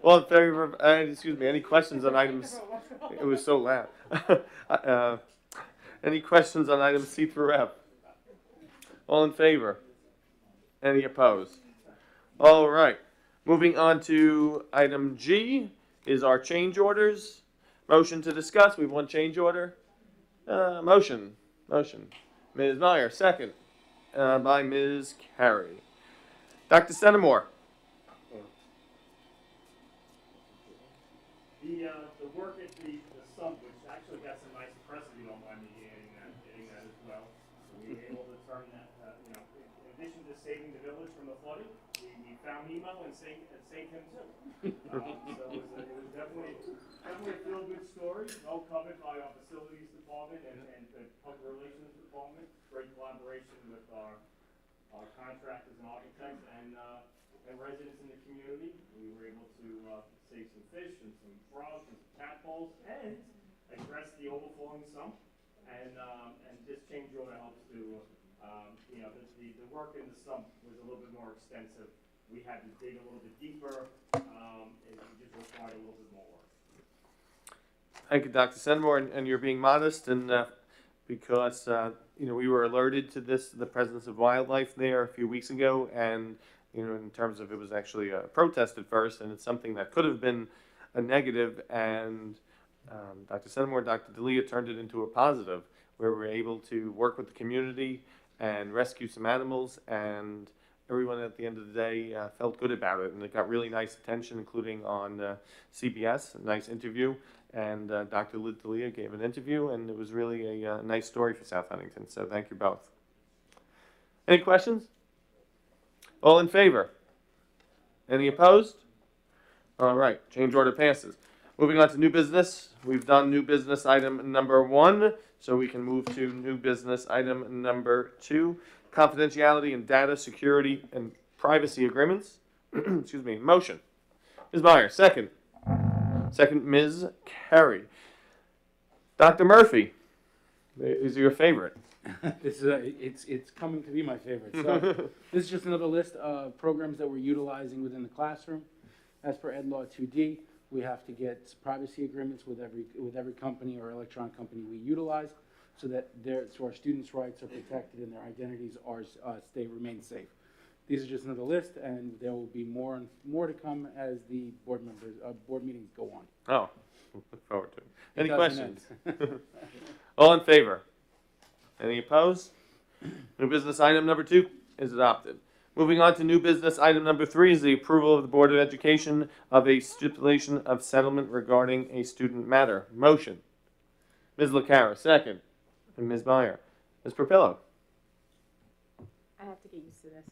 All in favor of, any questions on items? It was so loud. Any questions on items C through F? All in favor? Any opposed? All right. Moving on to item G, is our change orders. Motion to discuss. We have one change order. Motion. Ms. Meyer, second. By Ms. Carey. Dr. Senamore. The work at the sump, which actually got some nice press, if you don't mind me adding that as well. We were able to turn that, in addition to saving the village from the flooding, we found Nemo and saved him too. So it was definitely a feel-good story, well covered by our facilities department and the public relations department. Great collaboration with our contractors and architects and residents in the community. We were able to save some fish and some frogs and some tadpoles and address the overflowing sump. And this change order helps to, the work in the sump was a little bit more extensive. We had to dig a little bit deeper. It just required a little bit more work. Thank you, Dr. Senamore, and you're being modest, and because we were alerted to the presence of wildlife there a few weeks ago, and in terms of it was actually a protest at first, and it's something that could have been a negative, and Dr. Senamore and Dr. D'Elia turned it into a positive, where we were able to work with the community and rescue some animals, and everyone at the end of the day felt good about it, and it got really nice attention, including on CBS, a nice interview, and Dr. D'Elia gave an interview, and it was really a nice story for South Huntington, so thank you both. Any questions? All in favor? Any opposed? All right, change order passes. Moving on to new business. We've done new business item number 1, so we can move to new business item number 2. Confidentiality and data security and privacy agreements. Excuse me. Motion. Ms. Meyer, second. Second, Ms. Carey. Dr. Murphy, is your favorite? This is it's coming to be my favorite. So this is just another list of programs that we're utilizing within the classroom. As per Ed Law 2D, we have to get privacy agreements with every company or electronic company we utilize, so that our students' rights are protected and their identities remain safe. These are just another list, and there will be more to come as the board meetings go on. Oh, look forward to it. Any questions? All in favor? Any opposed? New business item number 2 is adopted. Moving on to new business item number 3 is the approval of the Board of Education of a stipulation of settlement regarding a student matter. Motion. Ms. LaCara, second. And Ms. Meyer. Ms. Perpillo. I have to get used to this.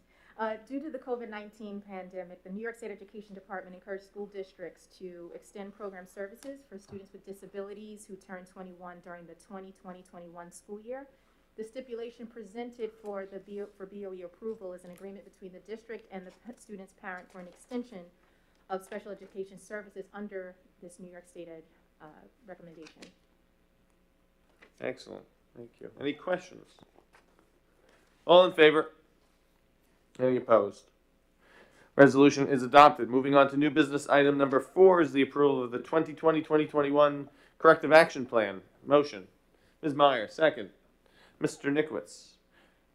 Due to the COVID-19 pandemic, the New York State Education Department encouraged school districts to extend program services for students with disabilities who turn 21 during the 2020-21 school year. The stipulation presented for BOE approval is an agreement between the district and the student's parent for an extension of special education services under this New York State Ed recommendation. Excellent. Thank you. Any questions? All in favor? Any opposed? Resolution is adopted. Moving on to new business item number 4 is the approval of the 2020-2021 corrective action plan. Motion. Ms. Meyer, second. Mr. Nickowitz.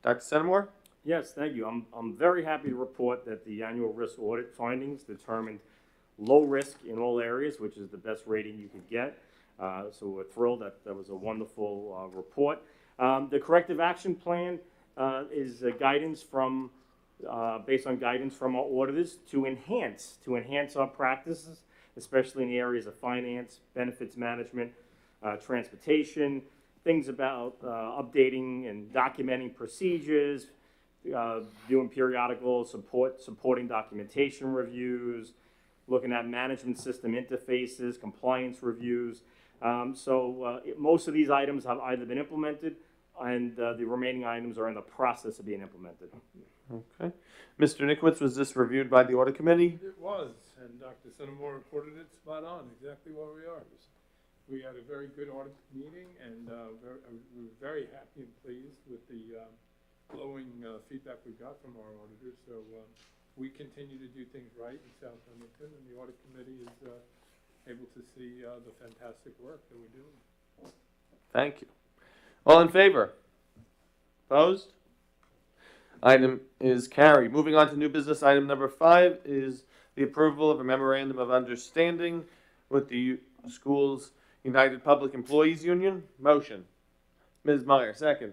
Dr. Senamore? Yes, thank you. I'm very happy to report that the annual risk audit findings determined low risk in all areas, which is the best rating you could get. So we're thrilled that was a wonderful report. The corrective action plan is guidance from, based on guidance from our auditors to enhance our practices, especially in the areas of finance, benefits management, transportation, things about updating and documenting procedures, doing periodical supporting documentation reviews, looking at management system interfaces, compliance reviews. Most of these items have either been implemented, and the remaining items are in the process of being implemented. Okay. Mr. Nickowitz, was this reviewed by the audit committee? It was, and Dr. Senamore reported it spot on, exactly where we are. We had a very good audit meeting, and we were very happy and pleased with the glowing feedback we got from our auditors. So we continue to do things right in South Huntington, and the audit committee is able to see the fantastic work that we're doing. Thank you. All in favor? Opposed? Item is carried. Moving on to new business item number 5 is the approval of a memorandum of understanding with the school's United Public Employees Union. Motion. Ms. Meyer, second.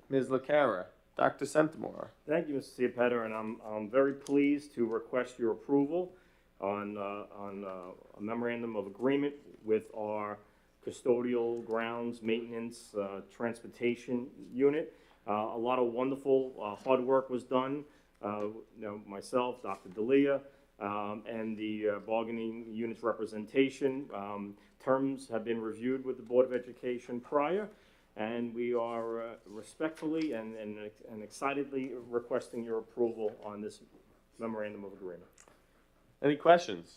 Ms. LaCara. Dr. Centimore. Thank you, Mr. Ciapetta, and I'm very pleased to request your approval on a memorandum of agreement with our custodial grounds maintenance transportation unit. A lot of wonderful hard work was done. Myself, Dr. D'Elia, and the bargaining unit's representation. Terms have been reviewed with the Board of Education prior, and we are respectfully and excitedly requesting your approval on this memorandum of agreement. Any questions?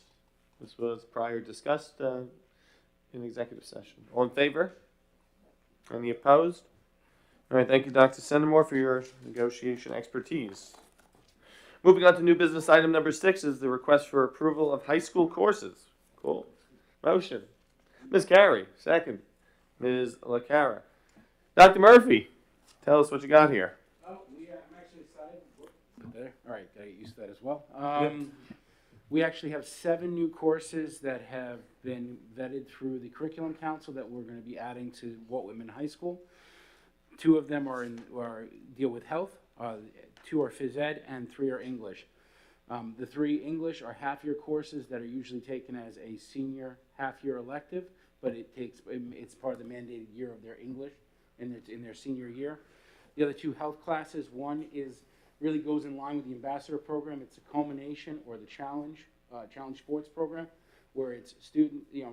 This was prior discussed in executive session. All in favor? Any opposed? All right, thank you, Dr. Centimore, for your negotiation expertise. Moving on to new business item number 6 is the request for approval of high school courses. Cool. Motion. Ms. Carey, second. Ms. LaCara. Dr. Murphy, tell us what you got here. Oh, I'm actually excited. There. All right, gotta get used to that as well. Yep. We actually have 7 new courses that have been vetted through the Curriculum Council that we're going to be adding to Walt Whitman High School. 2 of them are deal with health, 2 are phys ed, and 3 are English. The 3 English are half-year courses that are usually taken as a senior half-year elective, but it's part of the mandated year of their English in their senior year. The other 2 health classes, one really goes in line with the ambassador program. It's a culmination, or the challenge sports program, where it's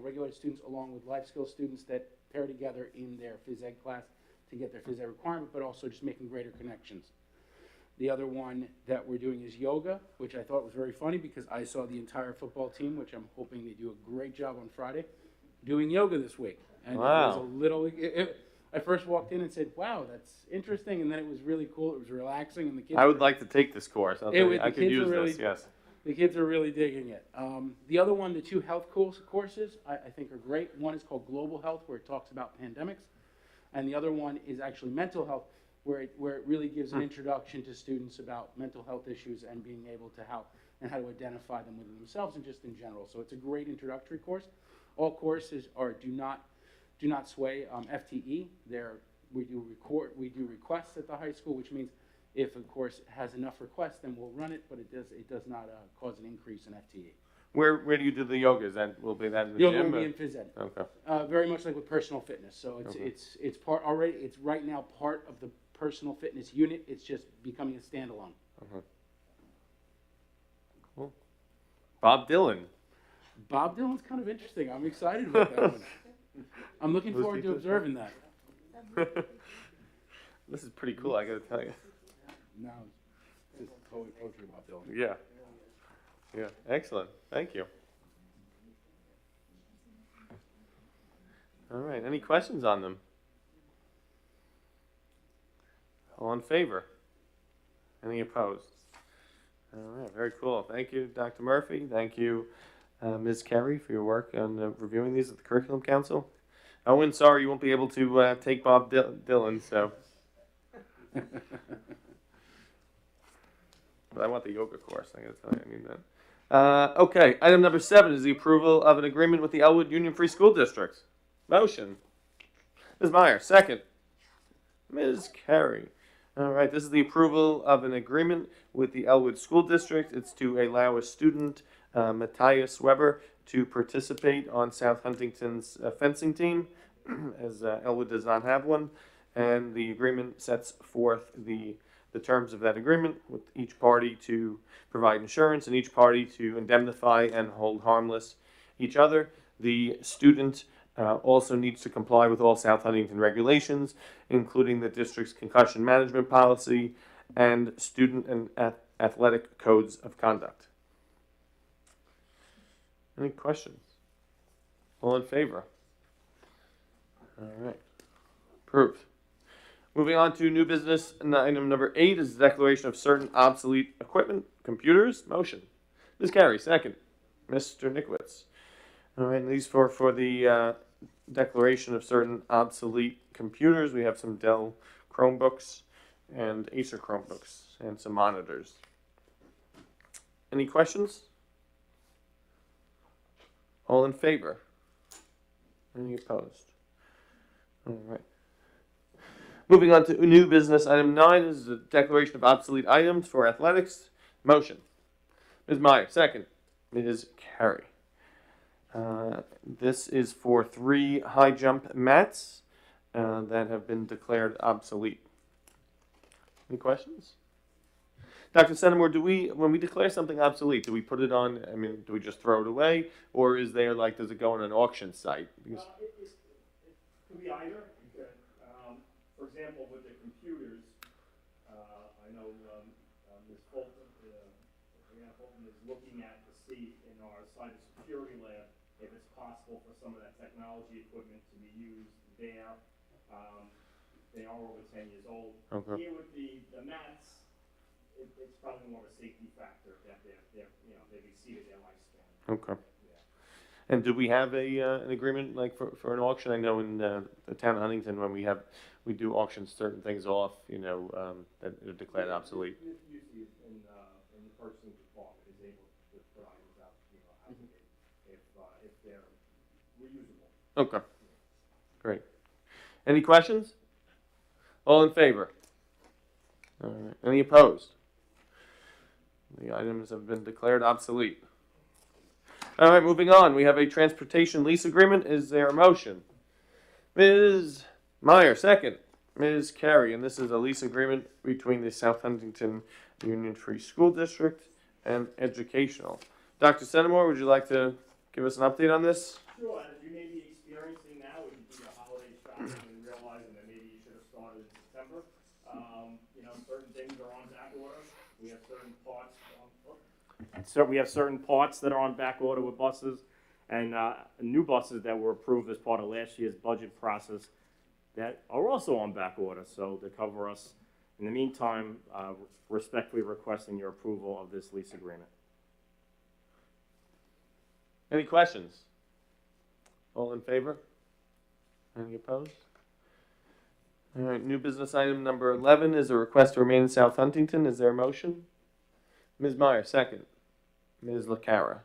regular students along with life skills students that pair together in their phys ed class to get their phys ed requirement, but also just making greater connections. The other one that we're doing is yoga, which I thought was very funny because I saw the entire football team, which I'm hoping they do a great job on Friday, doing yoga this week. And wow. It was a little. I first walked in and said, "Wow, that's interesting," and then it was really cool. It was relaxing, and the kids. I would like to take this course. I could use this. Yes. The kids are really digging it. The other one, the 2 health courses, I think are great. One is called Global Health, where it talks about pandemics, and the other one is actually Mental Health, where it really gives an introduction to students about mental health issues and being able to how to identify them within themselves and just in general. So it's a great introductory course. All courses do not sway FTE. We do requests at the high school, which means if a course has enough requests, then we'll run it, but it does not cause an increase in FTE. Where do you do the yoga? Will be that in the Yoga gym? will be in phys ed. Okay. Very much like with personal fitness. So it's part already. It's right now part of the personal fitness unit. It's just becoming a standalone. Cool. Bob Dylan. Bob Dylan's kind of interesting. I'm excited about that one. I'm looking forward to observing that. This is pretty cool, I gotta tell you. No, it's just poetry about Dylan. Yeah. Yeah, excellent. Thank you. All right, any questions on them? All in favor? Any opposed? All right, very cool. Thank you, Dr. Murphy. Thank you, Ms. Carey, for your work on reviewing these at the Curriculum Council. Owen, sorry you won't be able to take Bob Dylan, so. But I want the yoga course, I gotta tell you, I need that. Okay, item number 7 is the approval of an agreement with the Elwood Union Free School District. Motion. Ms. Meyer, second. Ms. Carey. All right, this is the approval of an agreement with the Elwood School District. It's to allow a student, Matthias Weber, to participate on South Huntington's fencing team, as Elwood does not have one. And the agreement sets forth the terms of that agreement, with each party to provide insurance and each party to indemnify and hold harmless each other. The student also needs to comply with all South Huntington regulations, including the district's concussion management policy and student and athletic codes of conduct. Any questions? All in favor? All right. Approved. Moving on to new business, item number 8 is the declaration of certain obsolete equipment, computers. Motion. Ms. Carey, second. Mr. Nickowitz. All right, and these for the declaration of certain obsolete computers. We have some Dell Chromebooks and Acer Chromebooks and some monitors. Any questions? All in favor? Any opposed? All right. Moving on to new business, item 9 is the declaration of obsolete items for athletics. Motion. Ms. Meyer, second. Ms. Carey. This is for 3 high jump mats that have been declared obsolete. Any questions? Dr. Senamore, when we declare something obsolete, do we put it on, do we just throw it away? Or is there, does it go on an auction site? Because It could be either. For example, with the computers, I know Ms. Fulton, is looking at to see in our cybersecurity lab if it's possible for some of that technology equipment to be used there. They are over 10 years old. Okay. Here with the mats, it's probably more of a safety factor that they've exceeded their lifespan. Okay. And do we have an agreement for an auction? I know in the town of Huntington when we do auction certain things off, that are declared obsolete. Usually in the purchasing department is able to put items out, if they're reusable. Okay. Great. Any questions? All in favor? All right. Any opposed? The items have been declared obsolete. All right, moving on. We have a transportation lease agreement. Is there a motion? Ms. Meyer, second. Ms. Carey, and this is a lease agreement between the South Huntington Union Free School District and Educational. Dr. Senamore, would you like to give us an update on this? Sure, as you may be experiencing now, when you do your holiday shopping and realizing that maybe you should have started in September, certain things are on back order. We have certain parts So we have certain parts that are on back order with buses, and new buses that were approved as part of last year's budget process that are also on back order, so to cover us. In the meantime, respectfully requesting your approval of this lease agreement. Any questions? All in favor? Any opposed? All right, new business item number 11 is a request to remain in South Huntington. Is there a motion? Ms. Meyer, second. Ms. LaCara.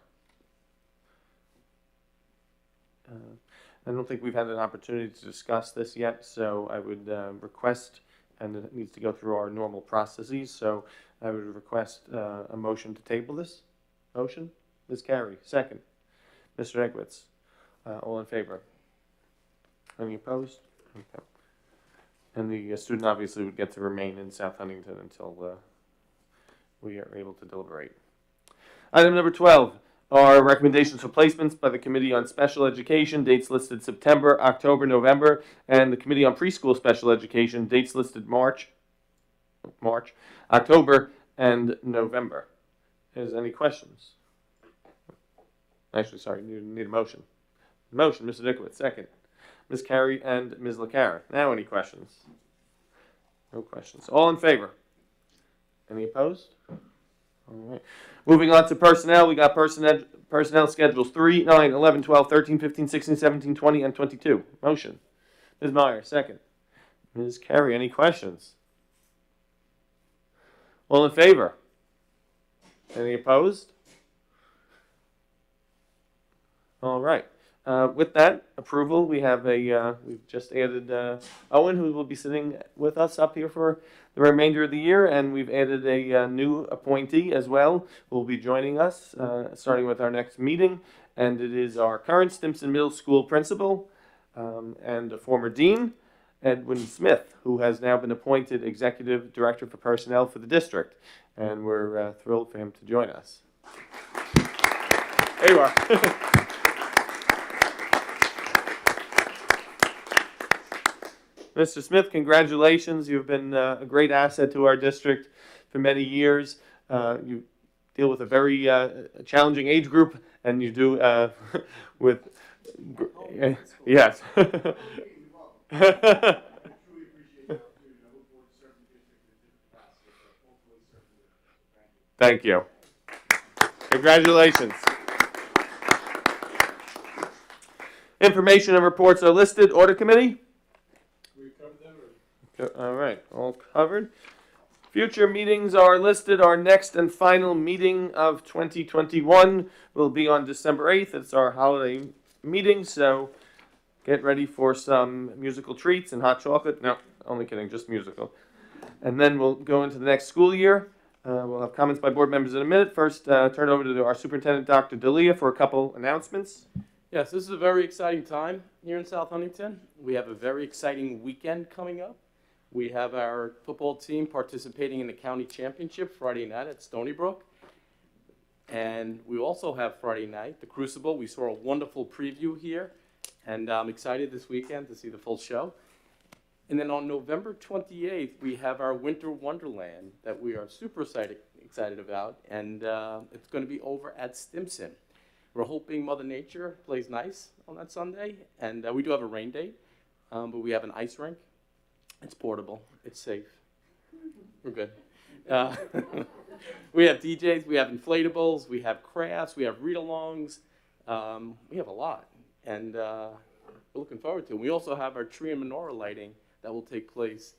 I don't think we've had an opportunity to discuss this yet, so I would request, and it needs to go through our normal processes, so I would request a motion to table this. Motion? Ms. Carey, second. Mr. Egwitz, all in favor? Any opposed? Okay. And the student obviously would get to remain in South Huntington until we are able to deliberate. Item number 12 are recommendations for placements by the Committee on Special Education, dates listed September, October, November, and the Committee on Preschool Special Education, dates listed March, October, and November. Is there any questions? Actually, sorry, you need a motion. Motion, Mr. Dickowitz, second. Ms. Carey and Ms. LaCara. Now any questions? No questions. All in favor? Any opposed? All right. Moving on to personnel, we got personnel schedules 3, 9, 11, 12, 13, 15, 16, 17, 20, and 22. Motion. Ms. Meyer, second. Ms. Carey, any questions? All in favor? Any opposed? All right. With that approval, we have we've just added Owen, who will be sitting with us up here for the remainder of the year, and we've added a new appointee as well, who will be joining us, starting with our next meeting, and it is our current Stimson Middle School principal and a former dean, Edwin Smith, who has now been appointed Executive Director for Personnel for the district, and we're thrilled for him to join us. There you are. Mr. Smith, congratulations. You've been a great asset to our district for many years. You deal with a very challenging age group, and you do with... Yes. Thank you. Congratulations. Information and reports are listed. Audit Committee? All right, all covered. Future meetings are listed. Our next and final meeting of 2021 will be on December 8th. It's our holiday meeting, so get ready for some musical treats and hot chocolate. No, only kidding, just musical. And then we'll go into the next school year. We'll have comments by board members in a minute. First, turn it over to our superintendent, Dr. D'Elia, for a couple announcements. Yes, this is a very exciting time here in South Huntington. We have a very exciting weekend coming up. We have our football team participating in the county championship Friday night at Stony Brook. And we also have Friday night, the Crucible. We saw a wonderful preview here, and I'm excited this weekend to see the full show. And then on November 28th, we have our Winter Wonderland that we are super excited about, and it's going to be over at Stimson. We're hoping Mother Nature plays nice on that Sunday, and we do have a rain date, but we have an ice rink. It's portable. It's safe. We're good. We have DJs. We have inflatables. We have crafts. We have read-alongs. We have a lot, and we're looking forward to it. We also have our tree and menorah lighting that will take place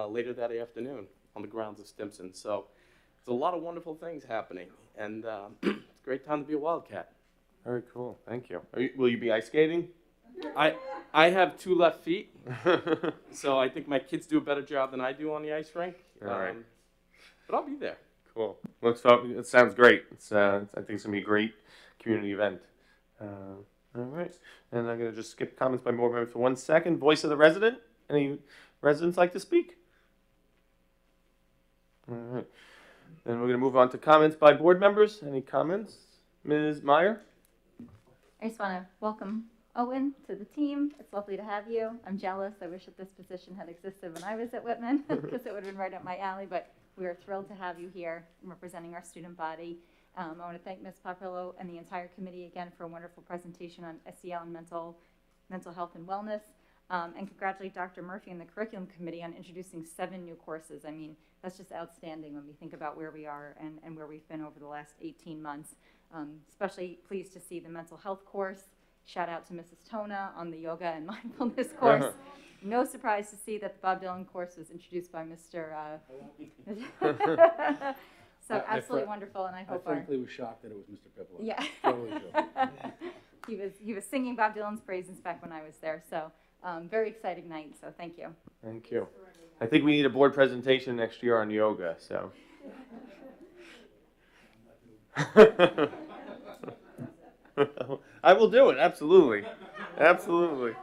later that afternoon on the grounds of Stimson. So there's a lot of wonderful things happening, and it's a great time to be a Wildcat. Very cool. Thank you. Will you be ice skating? I have 2 left feet, so I think my kids do a better job than I do on the ice rink. All right. But I'll be there. Cool. It sounds great. I think it's going to be a great community event. All right. And I'm going to just skip comments by board members for 1 second. Voice of the resident. Any residents like to speak? All right. Then we're going to move on to comments by board members. Any comments? Ms. Meyer? I just want to welcome Owen to the team. It's lovely to have you. I'm jealous. I wish that this position had existed when I was at Whitman because it would have been right up my alley, but we are thrilled to have you here representing our student body. I want to thank Ms. Papillo and the entire committee again for a wonderful presentation on SEL and mental health and wellness. And congratulate Dr. Murphy and the curriculum committee on introducing 7 new courses. I mean, that's just outstanding when we think about where we are and where we've been over the last 18 months. Especially pleased to see the mental health course. Shout out to Mrs. Tona on the yoga and mindfulness course. No surprise to see that the Bob Dylan course was introduced by Mr. So absolutely wonderful, and I hope I frankly was shocked that it was Mr. Pippola. Yeah. Totally He was singing Bob Dylan's praises back when I was there. So very exciting night. So thank you. Thank you. I think we need a board presentation next year on yoga. So. I will do it. Absolutely. Absolutely.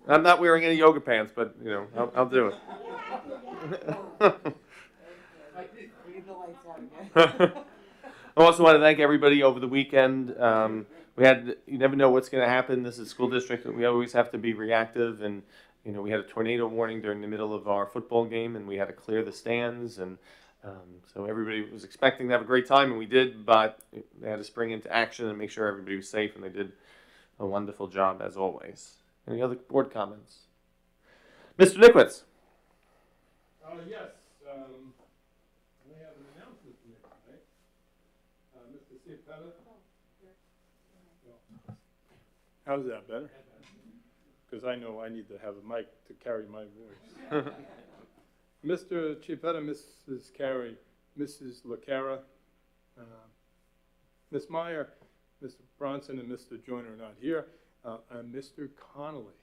I'm not wearing any yoga pants, but you know, I'll do it. I also want to thank everybody over the weekend. You never know what's going to happen. This is school district. We always have to be reactive, and you know, we had a tornado warning during the middle of our football game, and we had to clear the stands, and so everybody was expecting to have a great time, and we did, but they had to spring into action and make sure everybody was safe, and they did a wonderful job as always. Any other board comments? Mr. Nickwitz. Yes, we have an announcement to make tonight. Mr. Ciapetta? How's that, better? Because I know I need to have a mic to carry my voice. Mr. Ciapetta, Mrs. Carey, Mrs. LaCara, Ms. Meyer, Mr. Bronson, and Mr. Joyner are not here, and Mr. Connolly,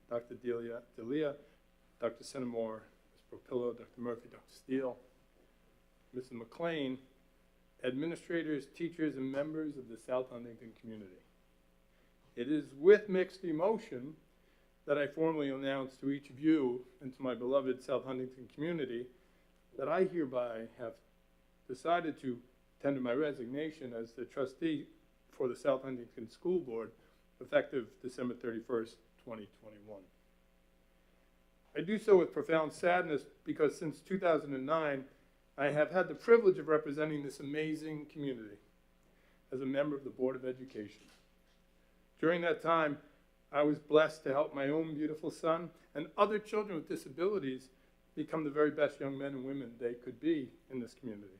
Dr. D'Elia, Dr. Centimore, Ms. Propillo, Dr. Murphy, Dr. Steele, Mrs. McLean, administrators, teachers, and members of the South Huntington community. It is with mixed emotion that I formally announce to each of you and to my beloved South Huntington community that I hereby have decided to tender my resignation as the trustee for the South Huntington School Board effective December 31st, 2021. I do so with profound sadness because since 2009, I have had the privilege of representing this amazing community as a member of the Board of Education. During that time, I was blessed to help my own beautiful son and other children with disabilities become the very best young men and women they could be in this community.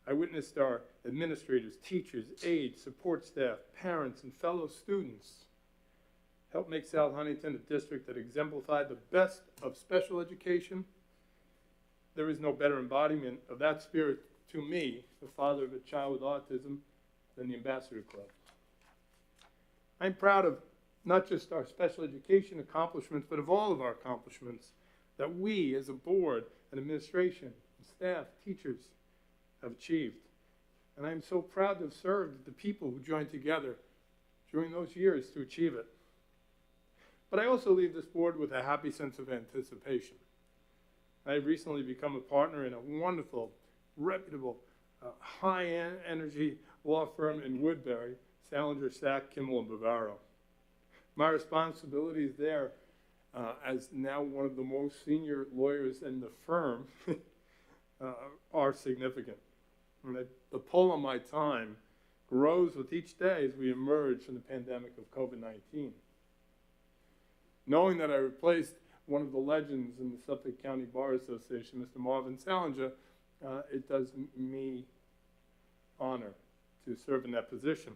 I witnessed our administrators, teachers, aides, support staff, parents, and fellow students help make South Huntington a district that exemplified the best of special education. There is no better embodiment of that spirit to me, the father of a child with autism, than the Ambassador Club. I'm proud of not just our special education accomplishments, but of all of our accomplishments that we as a board and administration, staff, teachers have achieved. And I'm so proud to have served the people who joined together during those years to achieve it. But I also leave this board with a happy sense of anticipation. I have recently become a partner in a wonderful, reputable, high-energy law firm in Woodbury, Salinger, Sack, Kimmel, and Bavaro. My responsibilities there as now one of the most senior lawyers in the firm are significant. And the pull on my time grows with each day as we emerge from the pandemic of COVID-19. Knowing that I replaced one of the legends in the Suffolk County Bar Association, Mr. Marvin Salinger, it does me honor to serve in that position.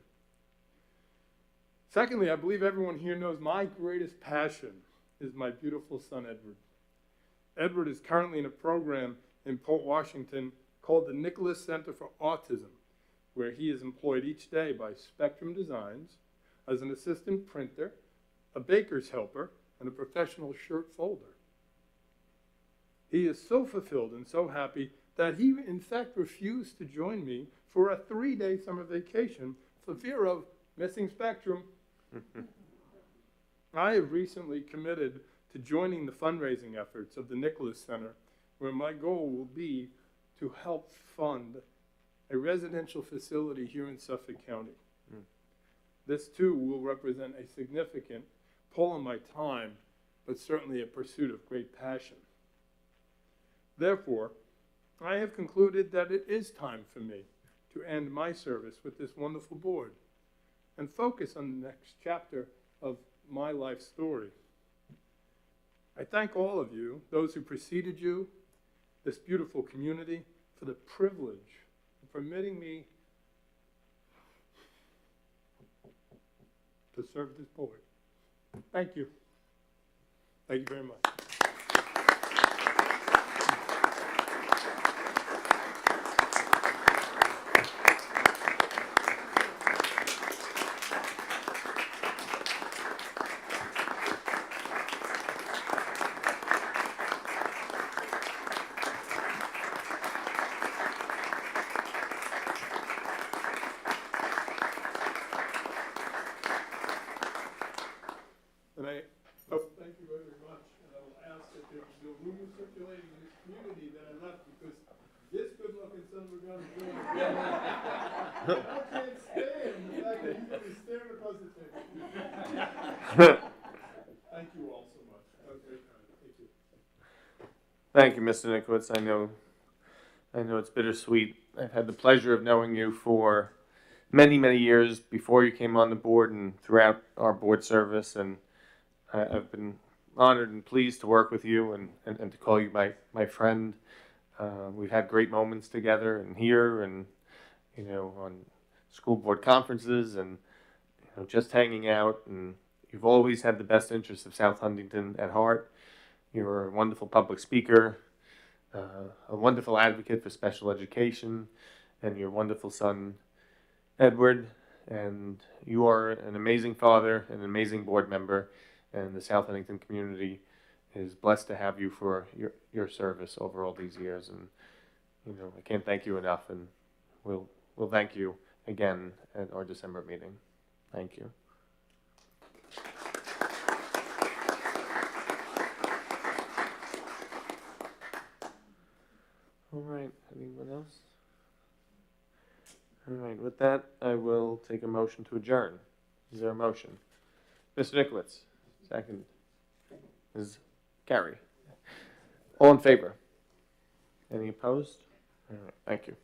Secondly, I believe everyone here knows my greatest passion is my beautiful son, Edward. Edward is currently in a program in Port Washington called the Nicholas Center for Autism, where he is employed each day by Spectrum Designs as an assistant printer, a baker's helper, and a professional shirt folder. He is so fulfilled and so happy that he, in fact, refused to join me for a 3-day summer vacation for fear of missing Spectrum. I have recently committed to joining the fundraising efforts of the Nicholas Center, where my goal will be to help fund a residential facility here in Suffolk County. This, too, will represent a significant pull on my time, but certainly a pursuit of great passion. Therefore, I have concluded that it is time for me to end my service with this wonderful board and focus on the next chapter of my life story. I thank all of you, those who preceded you, this beautiful community, for the privilege of permitting me to serve this board. Thank you. Thank you very much. And thank you very much. And I will ask that there be no rumors circulating in this community that I left because this good-looking son of a gun is doing it. I can't stand the fact that he's going to be staring across the table. Thank you all so much. That was very kind. Thank you. Thank you, Mr. Nicholas. I know it's bittersweet. I've had the pleasure of knowing you for many, many years before you came on the board and throughout our board service, and I've been honored and pleased to work with you and to call you my friend. We've had great moments together and here and, on school board conferences and, just hanging out. And you've always had the best interests of South Huntington at heart. You're a wonderful public speaker, a wonderful advocate for special education, and your wonderful son, Edward. And you are an amazing father, an amazing board member, and the South Huntington community is blessed to have you for your service over all these years. And I can't thank you enough, and we'll thank you again at our December meeting. Thank you. All right, anyone else? All right, with that, I will take a motion to adjourn. Is there a motion? Mr. Nicholas, second. Ms. Carey. All in favor? Any opposed? All right, thank you.